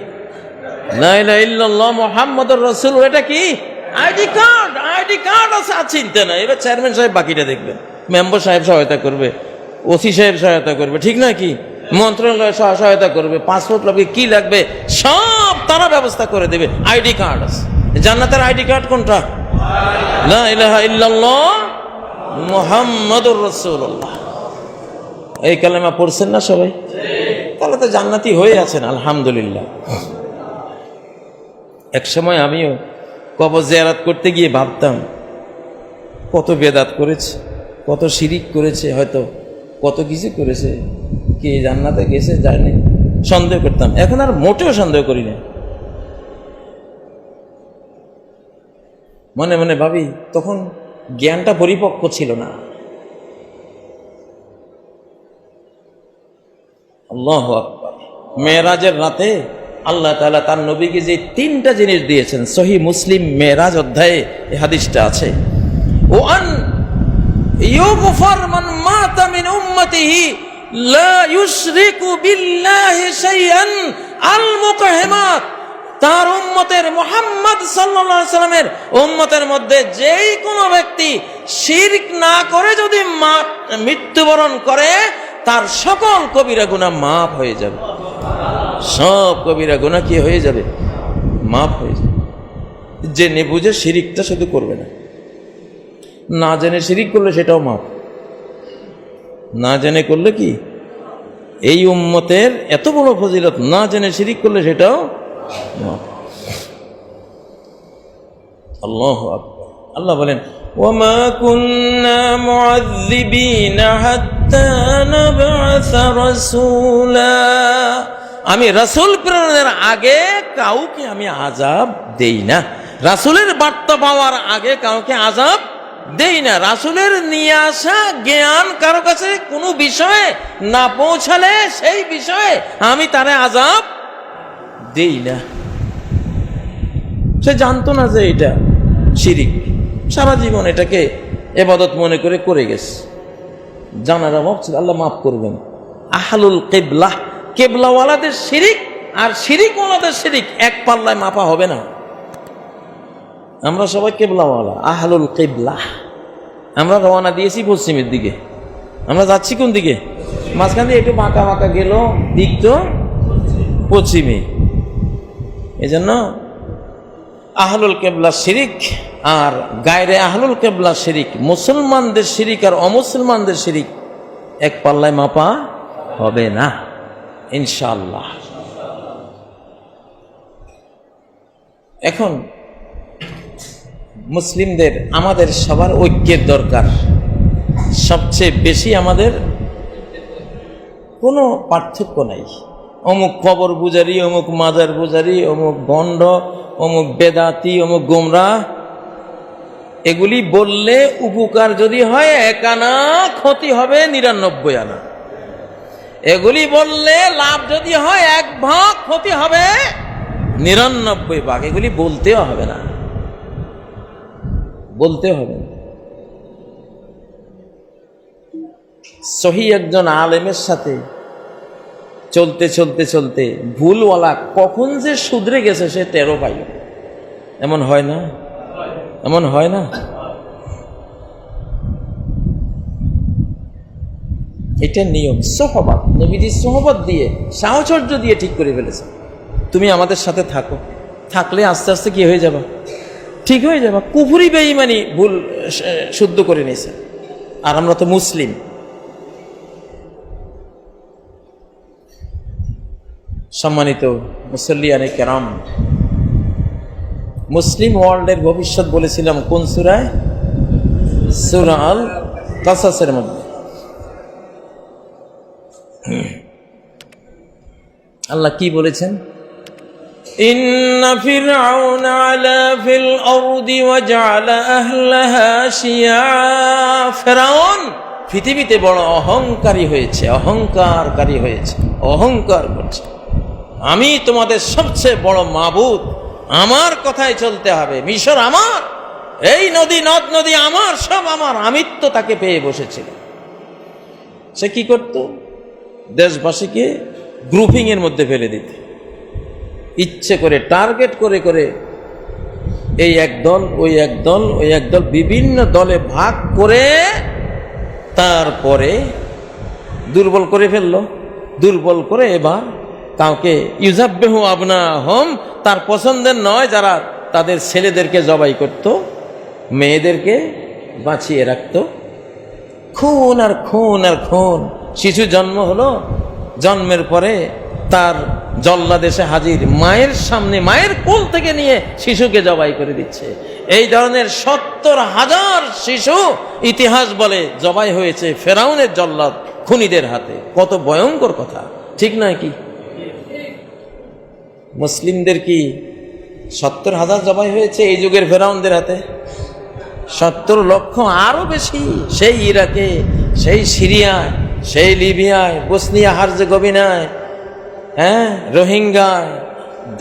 লা ইলাহা ইল্লাল্লাহ মুহাম্মাদুর রাসূল, এটা কি? ID card. আইডি কার্ড আছে, চিন্তা নাই। এবার চেয়ারম্যান সাহেব বাকিটা দেখবেন, মেম্বার সাহেব সহায়তা করবে, ওসি সাহেব সহায়তা করবে, ঠিক না? কি মন্ত্রণালয় সহায়তা করবে, পাসপোর্ট লাগবে, কি লাগবে সব তারা ব্যবস্থা করে দেবে। আইডি কার্ড আছে। জান্নাতের আইডি কার্ড কোনটা? লা ইলাহা ইল্লাল্লাহ মুহাম্মাদুর রাসূলুল্লাহ। এই কালেমা পড়ছেন না সবাই? তাহলে তো জান্নাতি হয়ে আছেন, আলহামদুলিল্লাহ। এক সময় আমিও কবর জিয়ারত করতে গিয়ে ভাবতাম কত বেদাত করেছে, কত শিরিক করেছে, হয়তো কত কিছু করেছে, কে জান্নাতে গেছে যায়নি, সন্দেহ করতাম। এখন আর মোটেও সন্দেহ করি না। মনে মনে ভাবি তখন জ্ঞানটা পরিপক্ক ছিল না। আল্লাহু আকবার। মেরাজের রাতে আল্লাহ তাআলা তার নবীকে যে 3টা জিনিস দিয়েছেন, সহিহ মুসলিম মেরাজ অধ্যায়ে এই হাদিসটা আছে। ওয়ান ইউগফার মান মাতা মিন উম্মতিহি লা ইউশরিকু বিল্লাহি শাইআন আল মুকহিমাত। তার উম্মতের, মুহাম্মদ সাল্লাল্লাহু আলাইহি সাল্লামের উম্মতের মধ্যে যেই কোনো ব্যক্তি শিরক না করে যদি মৃত্যুবরণ করে, তার সকল কবিরা গুনাহ মাফ হয়ে যাবে। সব কবিরা গুনাহ কি হয়ে যাবে? মাফ হয়ে যাবে। জেনে বুঝে শিরিকটা শুধু করবে না, না জেনে শিরিক করলে সেটাও মাফ। না জেনে করলে কি? এই উম্মতের এত বড় ফজিলত, না জেনে শিরিক করলে সেটাও মাফ। আল্লাহু আকবার। আল্লাহ বলেন ওয়ামা কুন্না মুআযযিবিনা হাত্তা নাবআসা রাসূলা। আমি রাসূল প্রেরণের আগে কাউকে আমি আযাব দেই না। রাসূলের বার্তা পাওয়ার আগে কাউকে আযাব দেই না। রাসূলের নিয়ে আসা জ্ঞান কারো কাছে কোনো বিষয়ে না পৌঁছালে সেই বিষয়ে আমি তারে আযাব দেই না। সে জানতো না যে এটা শিরিক, সারা জীবন এটাকে ইবাদত মনে করে করে গেছে। জানার অভাব ছিল, আল্লাহ মাফ করবেন। আহলুল কিবলা, কেবলাওয়ালাদের শিরিক আর শিরিকওয়ালাদের শিরিক এক পাল্লায় মাপা হবে না। আমরা সবাই কেবলাওয়ালা, আহলুল কিবলা। আমরা রওনা দিয়েছি পশ্চিমের দিকে, আমরা যাচ্ছি কোন দিকে? মাঝখান দিয়ে একটু বাঁকা বাঁকা গেল, দিক তো পশ্চিমে। এই জন্য আহলুল কেবলা শিরিক আর গায়রে আহলুল কেবলা শিরিক, মুসলমানদের শিরিক আর অমুসলমানদের শিরিক এক পাল্লায় মাপা হবে না ইনশাআল্লাহ। এখন মুসলিমদের, আমাদের সবার ঐক্যের দরকার। সবচেয়ে বেশি আমাদের কোনো পার্থক্য নাই, অমুক কবর পূজারি, অমুক মাজার পূজারি, অমুক গণ্ড, অমুক বেদাতি, অমুক গোমরা। এগুলি বললে উপকার যদি হয় 1 আনা, ক্ষতি হবে 99 আনা। এগুলি বললে লাভ যদি হয় 1 ভাগ, ক্ষতি হবে 99 ভাগ। এগুলি বলতেও হবে না, বলতে হবে না। সহি একজন আলেমের সাথে চলতে চলতে চলতে ভুলওয়ালা কখন যে শুধরে গেছে সে টেরও পাইল। এমন হয় না? এমন হয় না? এটা নিয়ম, সোহবত। নবীজি সোহবত দিয়ে, সাহচর্য দিয়ে ঠিক করে ফেলেছে। তুমি আমাদের সাথে থাকো, থাকলে আস্তে আস্তে কি হয়ে যাবা? ঠিক হয়ে যাবা। কুফরি বেঈমানি ভুল শুদ্ধ করে নিয়েছে, আর আমরা তো মুসলিম। সম্মানিত মুসল্লিয়ানে কেরাম, মুসলিম ওয়ার্ল্ডের ভবিষ্যৎ বলেছিলাম কোন সূরায়? সূরা আল কাসাসের মধ্যে। আল্লাহ কি বলেছেন? ইন্না ফিরআউনা আলা ফিল আরদি ওয়া জাআলা আহলাহা শিয়া। ফিরআউন পৃথিবীতে বড় অহংকারী হয়েছে, অহংকারী হয়েছে, অহংকার করছে। আমি তোমাদের সবচেয়ে বড় মাবুদ, আমার কথায় চলতে হবে, মিশর আমার, এই নদী নদ নদী আমার, সব আমার। আমিত্ব তাকে পেয়ে বসেছিল। সে কি করত? দেশবাসীকে গ্রুপিং এর মধ্যে ফেলে দিত, ইচ্ছে করে টার্গেট করে করে এই এক দল, ওই এক দল, ওই এক দল, বিভিন্ন দলে ভাগ করে তারপরে দুর্বল করে ফেললো। দুর্বল করে এবার কাউকে ইউজাব্বিহু আবনাহুম, তার পছন্দের নয়, যারা তাদের ছেলেদেরকে জবাই করত, মেয়েদেরকে বাঁচিয়ে রাখত। খুন আর খুন আর খুন। শিশু জন্ম হলো, জন্মের পরে তার জল্লাদেশে হাজির, মায়ের সামনে, মায়ের কোল থেকে নিয়ে শিশুকে জবাই করে দিচ্ছে। এই ধরনের 70,000 শিশু ইতিহাস বলে জবাই হয়েছে ফেরাউনের জল্লাদ খুনিদের হাতে। কত ভয়ঙ্কর কথা, ঠিক নয় কি? মুসলিমদের কি 70,000 জবাই হয়েছে এই যুগের ফেরাউনদের হাতে? 70 লক্ষ, আরো বেশি। সেই ইরাকে, সেই সিরিয়ায়, সেই লিবিয়ায়, বসনিয়া হার্জেগোভিনায়, হ্যাঁ, রোহিঙ্গায়,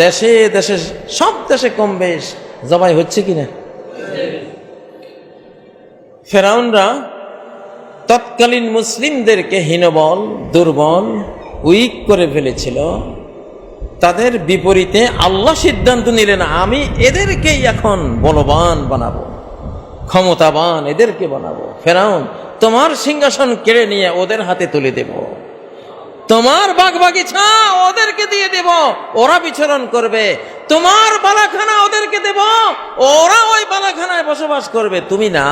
দেশে দেশে, সব দেশে কম বেশ জবাই হচ্ছে কিনা? ফেরাউনরা তৎকালীন মুসলিমদেরকে হীনবল, দুর্বল, উইক করে ফেলেছিল। তাদের বিপরীতে আল্লাহ সিদ্ধান্ত নিলেন, আমি এদেরকেই এখন বলবান বানাবো, ক্ষমতাবান এদেরকে বানাবো। ফেরাউন, তোমার সিংহাসন কেড়ে নিয়ে ওদের হাতে তুলে দেব, তোমার বাগবাগিচা ওদেরকে দিয়ে দেব, ওরা বিচরণ করবে, তোমার বালাখানা ওদেরকে দেব, ওরা ওই বালাখানায় বসবাস করবে, তুমি না।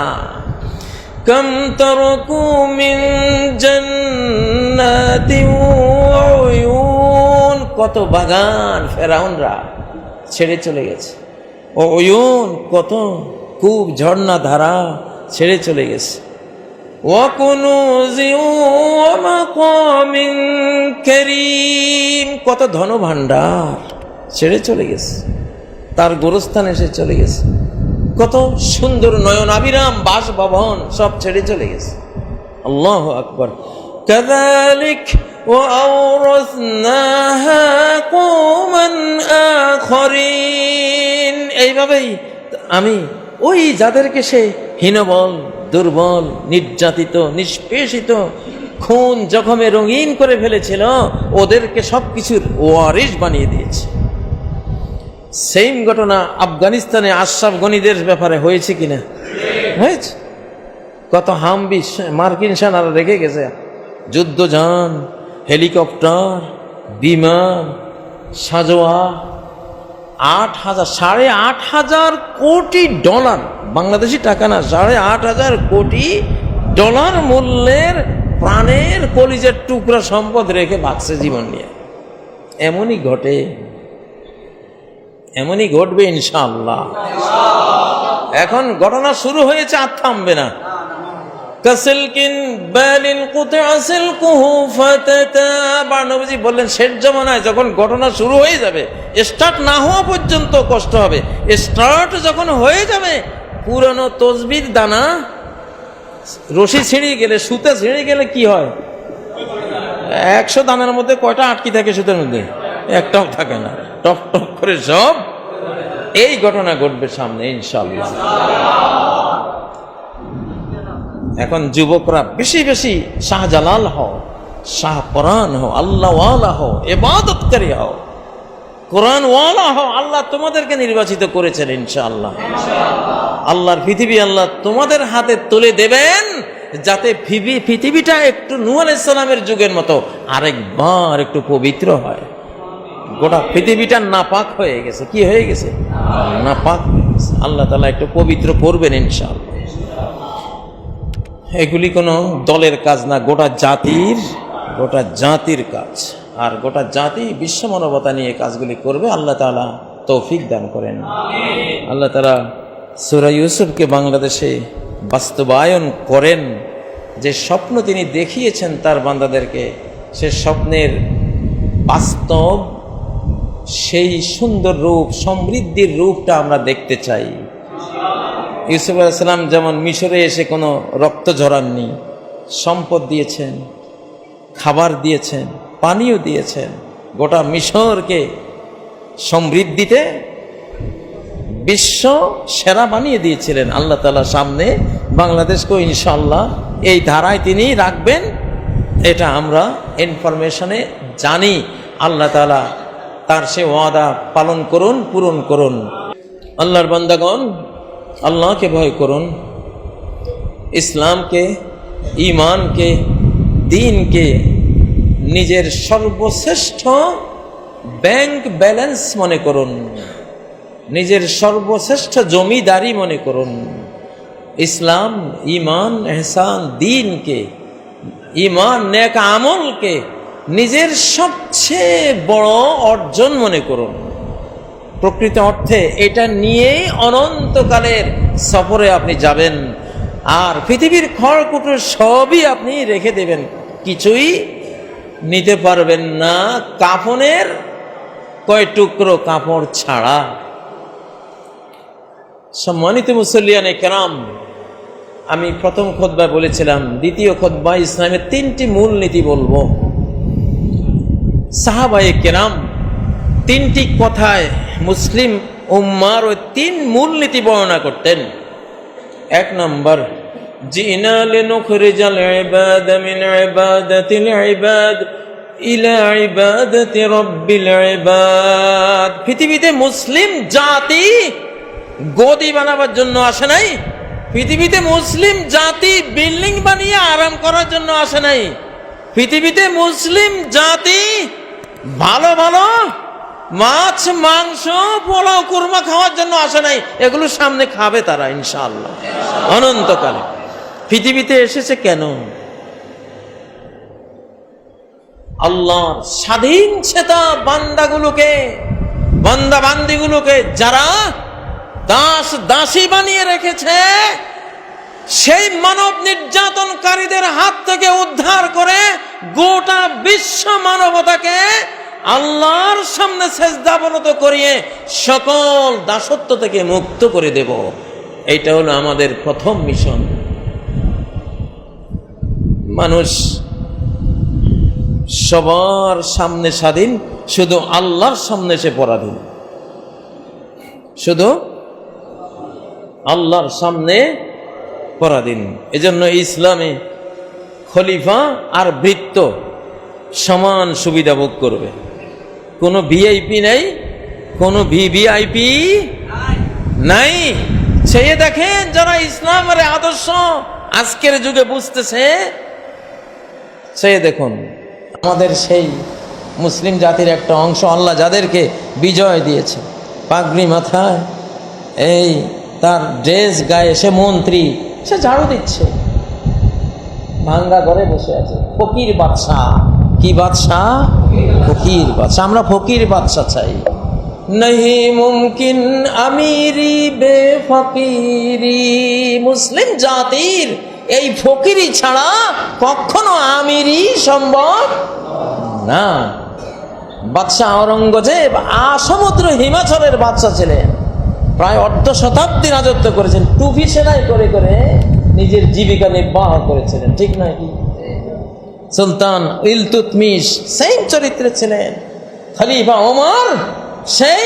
কম তারাকু মিন জান্নাতিন ওয়া উয়ুন, কত বাগান ফেরাউনরা ছেড়ে চলে গেছে। ও উয়ুন, কত কূপ, ঝর্ণা, ধারা ছেড়ে চলে গেছে। ওয়া কুনুজিন ওয়া মাকামিন কারীম, কত ধন ভাণ্ডার ছেড়ে চলে গেছে, তার গোরস্থানে এসে চলে গেছে। কত সুন্দর নয়নাভিরাম বাসভবন সব ছেড়ে চলে গেছে। আল্লাহু আকবার। কাযালিক ওয়া আওরাসনাহা কওমান আখারিন, এইভাবেই আমি ওই যাদেরকে সে হীনবল, দুর্বল, নির্যাতিত, নিষ্পেষিত, খুন জখমে রঙিন করে ফেলেছিল, ওদেরকে সবকিছুর ওয়ারিশ বানিয়ে দিয়েছে। সেম ঘটনা আফগানিস্তানে আশরাফ গনিদের ব্যাপারে হয়েছে কিনা? হয়েছে। কত হামবি মার্কিন সেনারা রেখে গেছে, যুদ্ধযান, হেলিকপ্টার, বিমান, সাজোয়া, 8,500 কোটি ডলার, বাংলাদেশি টাকা না, 8,500 কোটি ডলার মূল্যের প্রাণের কলিজের টুকরা সম্পদ রেখে ভাগছে জীবন নিয়ে। এমনই ঘটে, এমনই ঘটবে ইনশাআল্লাহ। এখন ঘটনা শুরু হয়েছে, আর থামবে না। কাসিলকিন বালিন কুতিআ সিলকুহু ফাতাতাবা। নবীজি বললেন শেষ জামানায় যখন ঘটনা শুরু হয়ে যাবে, স্টার্ট না হওয়া পর্যন্ত কষ্ট হবে, স্টার্ট যখন হয়ে যাবে, পুরানো তসবির দানা রশি ছিঁড়ে গেলে, সুতে ছিঁড়ে গেলে কি হয়? 100 দানার মধ্যে কয়টা আটকি থাকে সুতের মধ্যে? একটাও থাকে না, টপ টপ করে সব। এই ঘটনা ঘটবে সামনে ইনশাআল্লাহ। এখন যুবকরা বেশি বেশি শাহজালাল হও, শাহপরান হও, আল্লাহওয়ালা হও, ইবাদতকারী হও, কোরআনওয়ালা হও। আল্লাহ তোমাদেরকে নির্বাচিত করেছেন ইনশাআল্লাহ। আল্লাহর পৃথিবী আল্লাহ তোমাদের হাতে তুলে দেবেন, যাতে পৃথিবীটা একটু নূহ আলাইহিস সালামের যুগের মতো আরেকবার একটু পবিত্র হয়। গোটা পৃথিবীটা নাপাক হয়ে গেছে। কি হয়ে গেছে? নাপাক হয়ে গেছে। আল্লাহ তাআলা একটু পবিত্র করবেন ইনশাআল্লাহ। এগুলি কোনো দলের কাজ না, গোটা জাতির কাজ। আর গোটা জাতি বিশ্ব মানবতা নিয়ে কাজগুলি করবে। আল্লাহ তাআলা তৌফিক দান করেন। আল্লাহ তাআলা সূরা ইউসুফকে বাংলাদেশে বাস্তবায়ন করেন। যে স্বপ্ন তিনি দেখিয়েছেন তার বান্দাদেরকে, সে স্বপ্নের বাস্তব সেই সুন্দর রূপ, সমৃদ্ধির রূপটা আমরা দেখতে চাই। ইউসুফ আলাইহিস সালাম যেমন মিশরে এসে কোনো রক্ত ঝরাননি, সম্পদ দিয়েছেন, খাবার দিয়েছেন, পানিও দিয়েছেন, গোটা মিশরকে সমৃদ্ধিতে বিশ্ব সেরা বানিয়ে দিয়েছিলেন। আল্লাহ তাআলা সামনে বাংলাদেশকেও ইনশাআল্লাহ এই ধারায় তিনি রাখবেন, এটা আমরা ইনফরমেশনে জানি। আল্লাহ তাআলা তার সে ওয়াদা পালন করুন, পূরণ করুন। আল্লাহর বান্দাগণ, আল্লাহকে ভয় করুন, ইসলামকে, ঈমানকে, দ্বীনকে নিজের সর্বশ্রেষ্ঠ ব্যাংক ব্যালেন্স মনে করুন, নিজের সর্বশ্রেষ্ঠ জমিদারি মনে করুন। ইসলাম, ঈমান, ইহসান, দ্বীনকে, ঈমান, নেক আমলকে নিজের সবচেয়ে বড় অর্জন মনে করুন। প্রকৃত অর্থে এটা নিয়েই অনন্তকালের সফরে আপনি যাবেন। আর পৃথিবীর খড়কুটো সবই আপনি রেখে দেবেন, কিছুই নিতে পারবেন না, কাফনের কয় টুকরো কাপড় ছাড়া। সম্মানিত মুসল্লিয়ানে কেরাম, আমি প্রথম খুতবায় বলেছিলাম, দ্বিতীয় খুতবায় ইসলামের 3টি মূল নীতি বলবো। সাহাবায়ে কেরাম 3টি কথায় মুসলিম উম্মার ওই 3 মূলনীতি বর্ণনা করতেন। 1 নম্বর, জিনা লিনুখরিজাল ইবাদ মিন ইবাদাতিল ইবাদ ইলা ইবাদাতি রাব্বিল ইবাদ। পৃথিবীতে মুসলিম জাতি গদি বানাবার জন্য আসে নাই, পৃথিবীতে মুসলিম জাতি বিল্ডিং বানিয়ে আরাম করার জন্য আসে নাই, পৃথিবীতে মুসলিম জাতি ভালো ভালো মাছ, মাংস, পোলাও, কুরমা খাওয়ার জন্য আসে নাই। এগুলো সামনে খাবে তারা ইনশাআল্লাহ অনন্তকালে। পৃথিবীতে এসেছে কেন? আল্লাহর স্বাধীন চেতা বান্দাবান্দিগুলোকে যারা দাস দাসী বানিয়ে রেখেছে, সেই মানব নির্যাতনকারীদের হাত থেকে উদ্ধার করে গোটা বিশ্ব মানবতাকে আল্লাহর সামনে সেজদাবনত করিয়ে সকল দাসত্ব থেকে মুক্ত করে দেব। এইটা হলো আমাদের প্রথম মিশন। মানুষ সবার সামনে স্বাধীন, শুধু আল্লাহর সামনে সে পরাধীন, শুধু আল্লাহর সামনে পরাধীন। এজন্য ইসলামে খলিফা আর ভৃত্য সমান সুবিধা ভোগ করবে। কোনো ভিআইপি নাই, কোনো ভিভিআইপি নাই। সেই দেখেন যারা ইসলামের আদর্শ আজকের যুগে বুঝতেছে, সেই দেখুন আমাদের সেই মুসলিম জাতির একটা অংশ আল্লাহ যাদেরকে বিজয় দিয়েছে, পাগড়ি মাথায়, এই তার ড্রেস গায়ে, সে মন্ত্রী, সে ঝাড়ু দিচ্ছে, ভাঙ্গা ঘরে বসে আছে, ফকির বাদশাহ। কি বাদশাহ? ফকির বাদশাহ। আমরা ফকির বাদশাহ চাই। নহি মুমকিন আমিরি বে ফকিরি। মুসলিম জাতির এই ফকিরি ছাড়া কখনো আমিরই সম্ভব না। বাদশাহ আওরঙ্গজেব সমুদ্র হিমাচলের বাদশাহ ছিলেন, প্রায় অর্ধ শতাব্দী রাজত্ব করেছেন, টুপি সেলাই করে করে নিজের জীবিকা নির্বাহ করেছিলেন, ঠিক নয় কি? সুলতান ইলতুৎমিশ সেম চরিত্রে ছিলেন, খলিফা ওমর সেই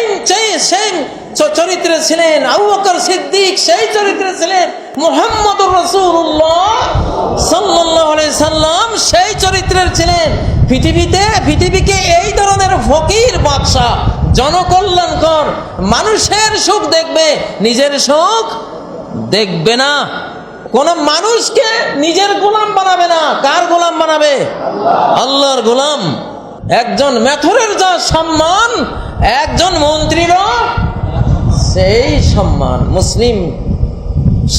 চরিত্রে ছিলেন, আবু বকর সিদ্দিক সেই চরিত্রে ছিলেন, মুহাম্মদুর রাসূলুল্লাহ সাল্লাল্লাহু আলাইহি সাল্লাম সেই চরিত্রের ছিলেন। পৃথিবীকে এই ধরনের ফকির বাদশা, জনকল্যাণকর, মানুষের সুখ দেখবে, নিজের সুখ দেখবে না। কোন মানুষকে নিজের গোলাম বানাবে না। কার গোলাম বানাবে? আল্লাহর গোলাম। একজন মেথরের যা সম্মান, একজন মন্ত্রীরও সেই সম্মান। মুসলিম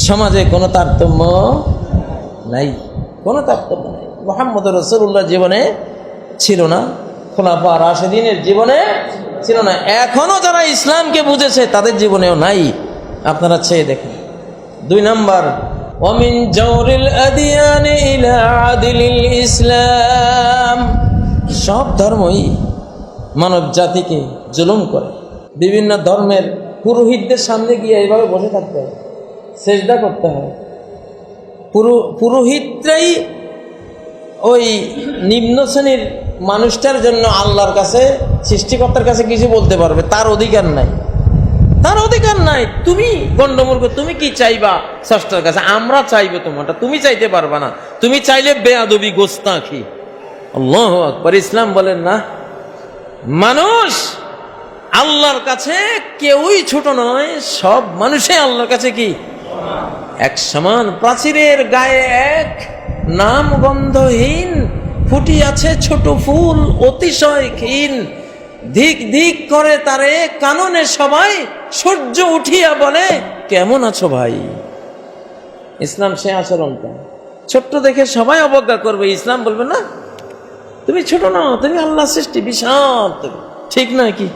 সমাজে কোনো তারতম্য নাই, কোনো তারতম্য নাই। মুহাম্মদ রাসূলুল্লাহ জীবনে ছিল না, খোলাফা রাশিদিনের জীবনে ছিল না, এখনো যারা ইসলামকে বুঝেছে তাদের জীবনেও নাই। আপনারা চেয়ে দেখেন। 2 নম্বর, ওমিন জাওরিল আদিয়ান ইলা আদিলিল ইসলাম। সব ধর্মই মানব জাতিকে জুলুম করে। বিভিন্ন ধর্মের পুরোহিতদের সামনে গিয়ে এইভাবে বসে থাকতে হয়, সেজদা করতে হয়। পুরোহিতরাই ওই নিম্ন শ্রেণীর মানুষটার জন্য আল্লাহর কাছে, সৃষ্টিকর্তার কাছে কিছু বলতে পারবে, তার অধিকার নাই, তার অধিকার নাই। তুমি গণ্ডমূর্খ, তুমি কি চাইবা স্রষ্টার কাছে? আমরা চাইবো তোমারটা, তুমি চাইতে পারবা না। তুমি চাইলে বেয়াদবি, গোস্তাখি। আল্লাহু আকবার। ইসলাম বলেন না, মানুষ আল্লাহর কাছে কেউই ছোট নয়, সব মানুষই আল্লাহর কাছে কি এক সমান। প্রাচীরের গায়ে এক নাম গন্ধহীন ফুটি আছে ছোট ফুল, অতিশয় ক্ষীণ। ধিক ধিক করে তারে কাননে সবাই, সূর্য উঠিয়া বলে কেমন আছো ভাই। ইসলাম সে আচরণটা, ছোট্ট দেখে সবাই অবজ্ঞা করবে, ইসলাম বলবে না তুমি ছোট না, তুমি আল্লাহ সৃষ্টি, বিশাল, ঠিক নয় কি?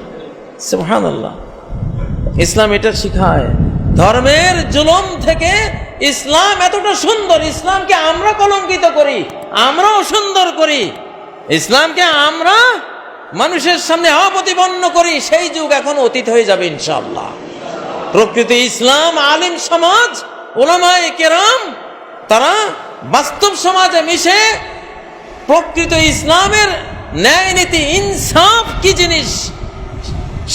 সুবহানাল্লাহ। ইসলাম এটা শিখায়। ধর্মের জুলুম থেকে ইসলাম এতটা সুন্দর। ইসলামকে আমরা কলঙ্কিত করি, আমরাও সুন্দর করি, ইসলামকে আমরা মানুষের সামনে অপ্রতিপন্ন করি, সেই যুগ এখন অতীত হয়ে যাবে ইনশাআল্লাহ। প্রকৃতি ইসলাম, আলিম সমাজ, উলামায়ে কেরাম, তারা বাস্তব সমাজে মিশে প্রকৃত ইসলামের ন্যায় নীতি, ইনসাফ কি জিনিস,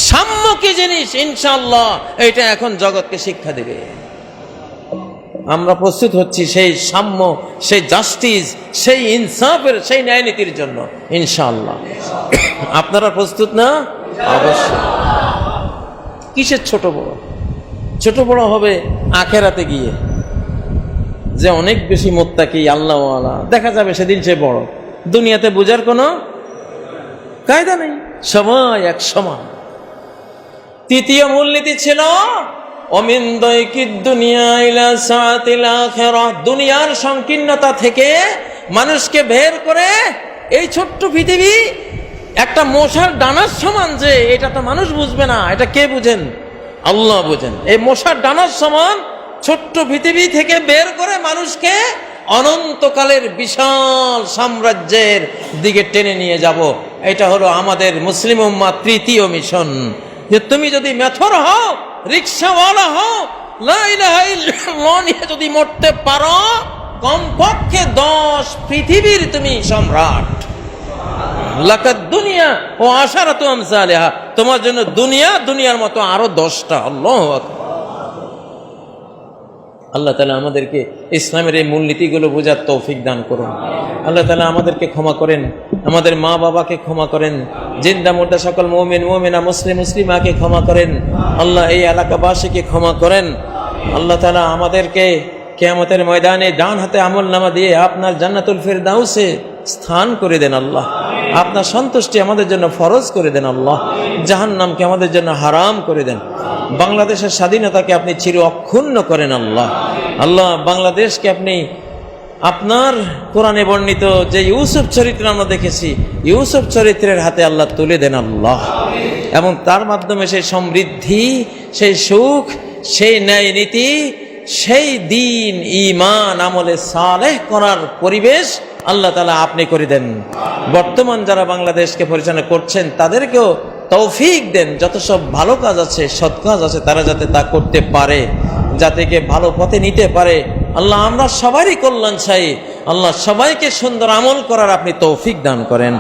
সাম্য কি জিনিস, ইনশাআল্লাহ এটা এখন জগৎকে শিক্ষা দেবে। আমরা প্রস্তুত হচ্ছি সেই সাম্য, সেই জাস্টিস, সেই ইনসাফের, সেই ন্যায় নীতির জন্য ইনশাআল্লাহ। আপনারা প্রস্তুত না? অবশ্যই। কিসের ছোট বড়? ছোট বড় হবে আখেরাতে গিয়ে, যে অনেক বেশি মুত্তাকি আল্লাহওয়ালা দেখা যাবে, সেদিন সে বড়। দুনিয়াতে বোঝার কোনো কায়দা নেই, সবাই এক সমান। তৃতীয় মূলনীতি ছিল অমিন দাইকিদ দুনিয়া ইলা সাআতিল আখিরাহ। দুনিয়ার সংকীর্ণতা থেকে মানুষকে বের করে, এই ছোট্ট পৃথিবী একটা মশার ডানার সমান, যে এটা তো মানুষ বুঝবে না, এটা কে বুঝেন? আল্লাহ বুঝেন। এই মশার ডানার সমান ছোট্ট পৃথিবী থেকে বের করে মানুষকে অনন্তকালের বিশাল সাম্রাজ্যের দিকে টেনে নিয়ে যাব। এটা হলো আমাদের মুসলিম উম্মাহ তৃতীয় মিশন। যে তুমি যদি মেথর হও, রিক্সাওয়ালা হও, লা ইলাহা ইল্লাল্লাহ নিয়ে যদি মরতে পারো, কমপক্ষে 10 পৃথিবীর তুমি সম্রাট। লাকাদ দুনিয়া ও আশারাতু আমসালিহা, তোমার জন্য দুনিয়ার মতো আরো 10টা। আল্লাহু আকবার। আল্লাহ তাআলা আমাদেরকে ইসলামের এই মূলনীতিগুলো বোঝার তৌফিক দান করুন। আল্লাহ তাআলা আমাদেরকে ক্ষমা করেন, আমাদের মা বাবাকে ক্ষমা করেন, জিন্দা মুর্দা সকল মুমিন মুমিনা মুসলিম মুসলিমাকে ক্ষমা করেন। আল্লাহ এই এলাকাবাসীকে ক্ষমা করেন। আল্লাহ তাআলা আমাদেরকে কিয়ামতের ময়দানে ডান হাতে আমলনামা দিয়ে আপনার জান্নাতুল ফিরদাউসে স্থান করে দেন আল্লাহ। আপনার সন্তুষ্টি আমাদের জন্য ফরজ করে দেন আল্লাহ। জাহান্নামকে আমাদের জন্য হারাম করে দেন। বাংলাদেশের স্বাধীনতাকে আপনি চির অক্ষুণ্ণ করেন আল্লাহ। আল্লাহ বাংলাদেশকে আপনি আপনার কোরআনে বর্ণিত যে ইউসুফ চরিত্র আমরা দেখেছি, ইউসুফ চরিত্রের হাতে আল্লাহ তুলে দেন আল্লাহ, এবং তার মাধ্যমে সেই সমৃদ্ধি, সেই সুখ, সেই ন্যায় নীতি, সেই দিন ঈমান আমলে সালেহ করার পরিবেশ আল্লাহ তাআলা আপনি করে দেন। বর্তমান যারা বাংলাদেশকে পরিচালনা করছেন তাদেরকেও তৌফিক দেন, যত সব ভালো কাজ আছে, সৎ কাজ আছে, তারা যাতে তা করতে পারে, যাতে কে ভালো পথে নিতে পারে। আল্লাহ আমরা সবারই কল্যাণ চাই, আল্লাহ সবাইকে সুন্দর আমল করার আপনি তৌফিক দান করেন।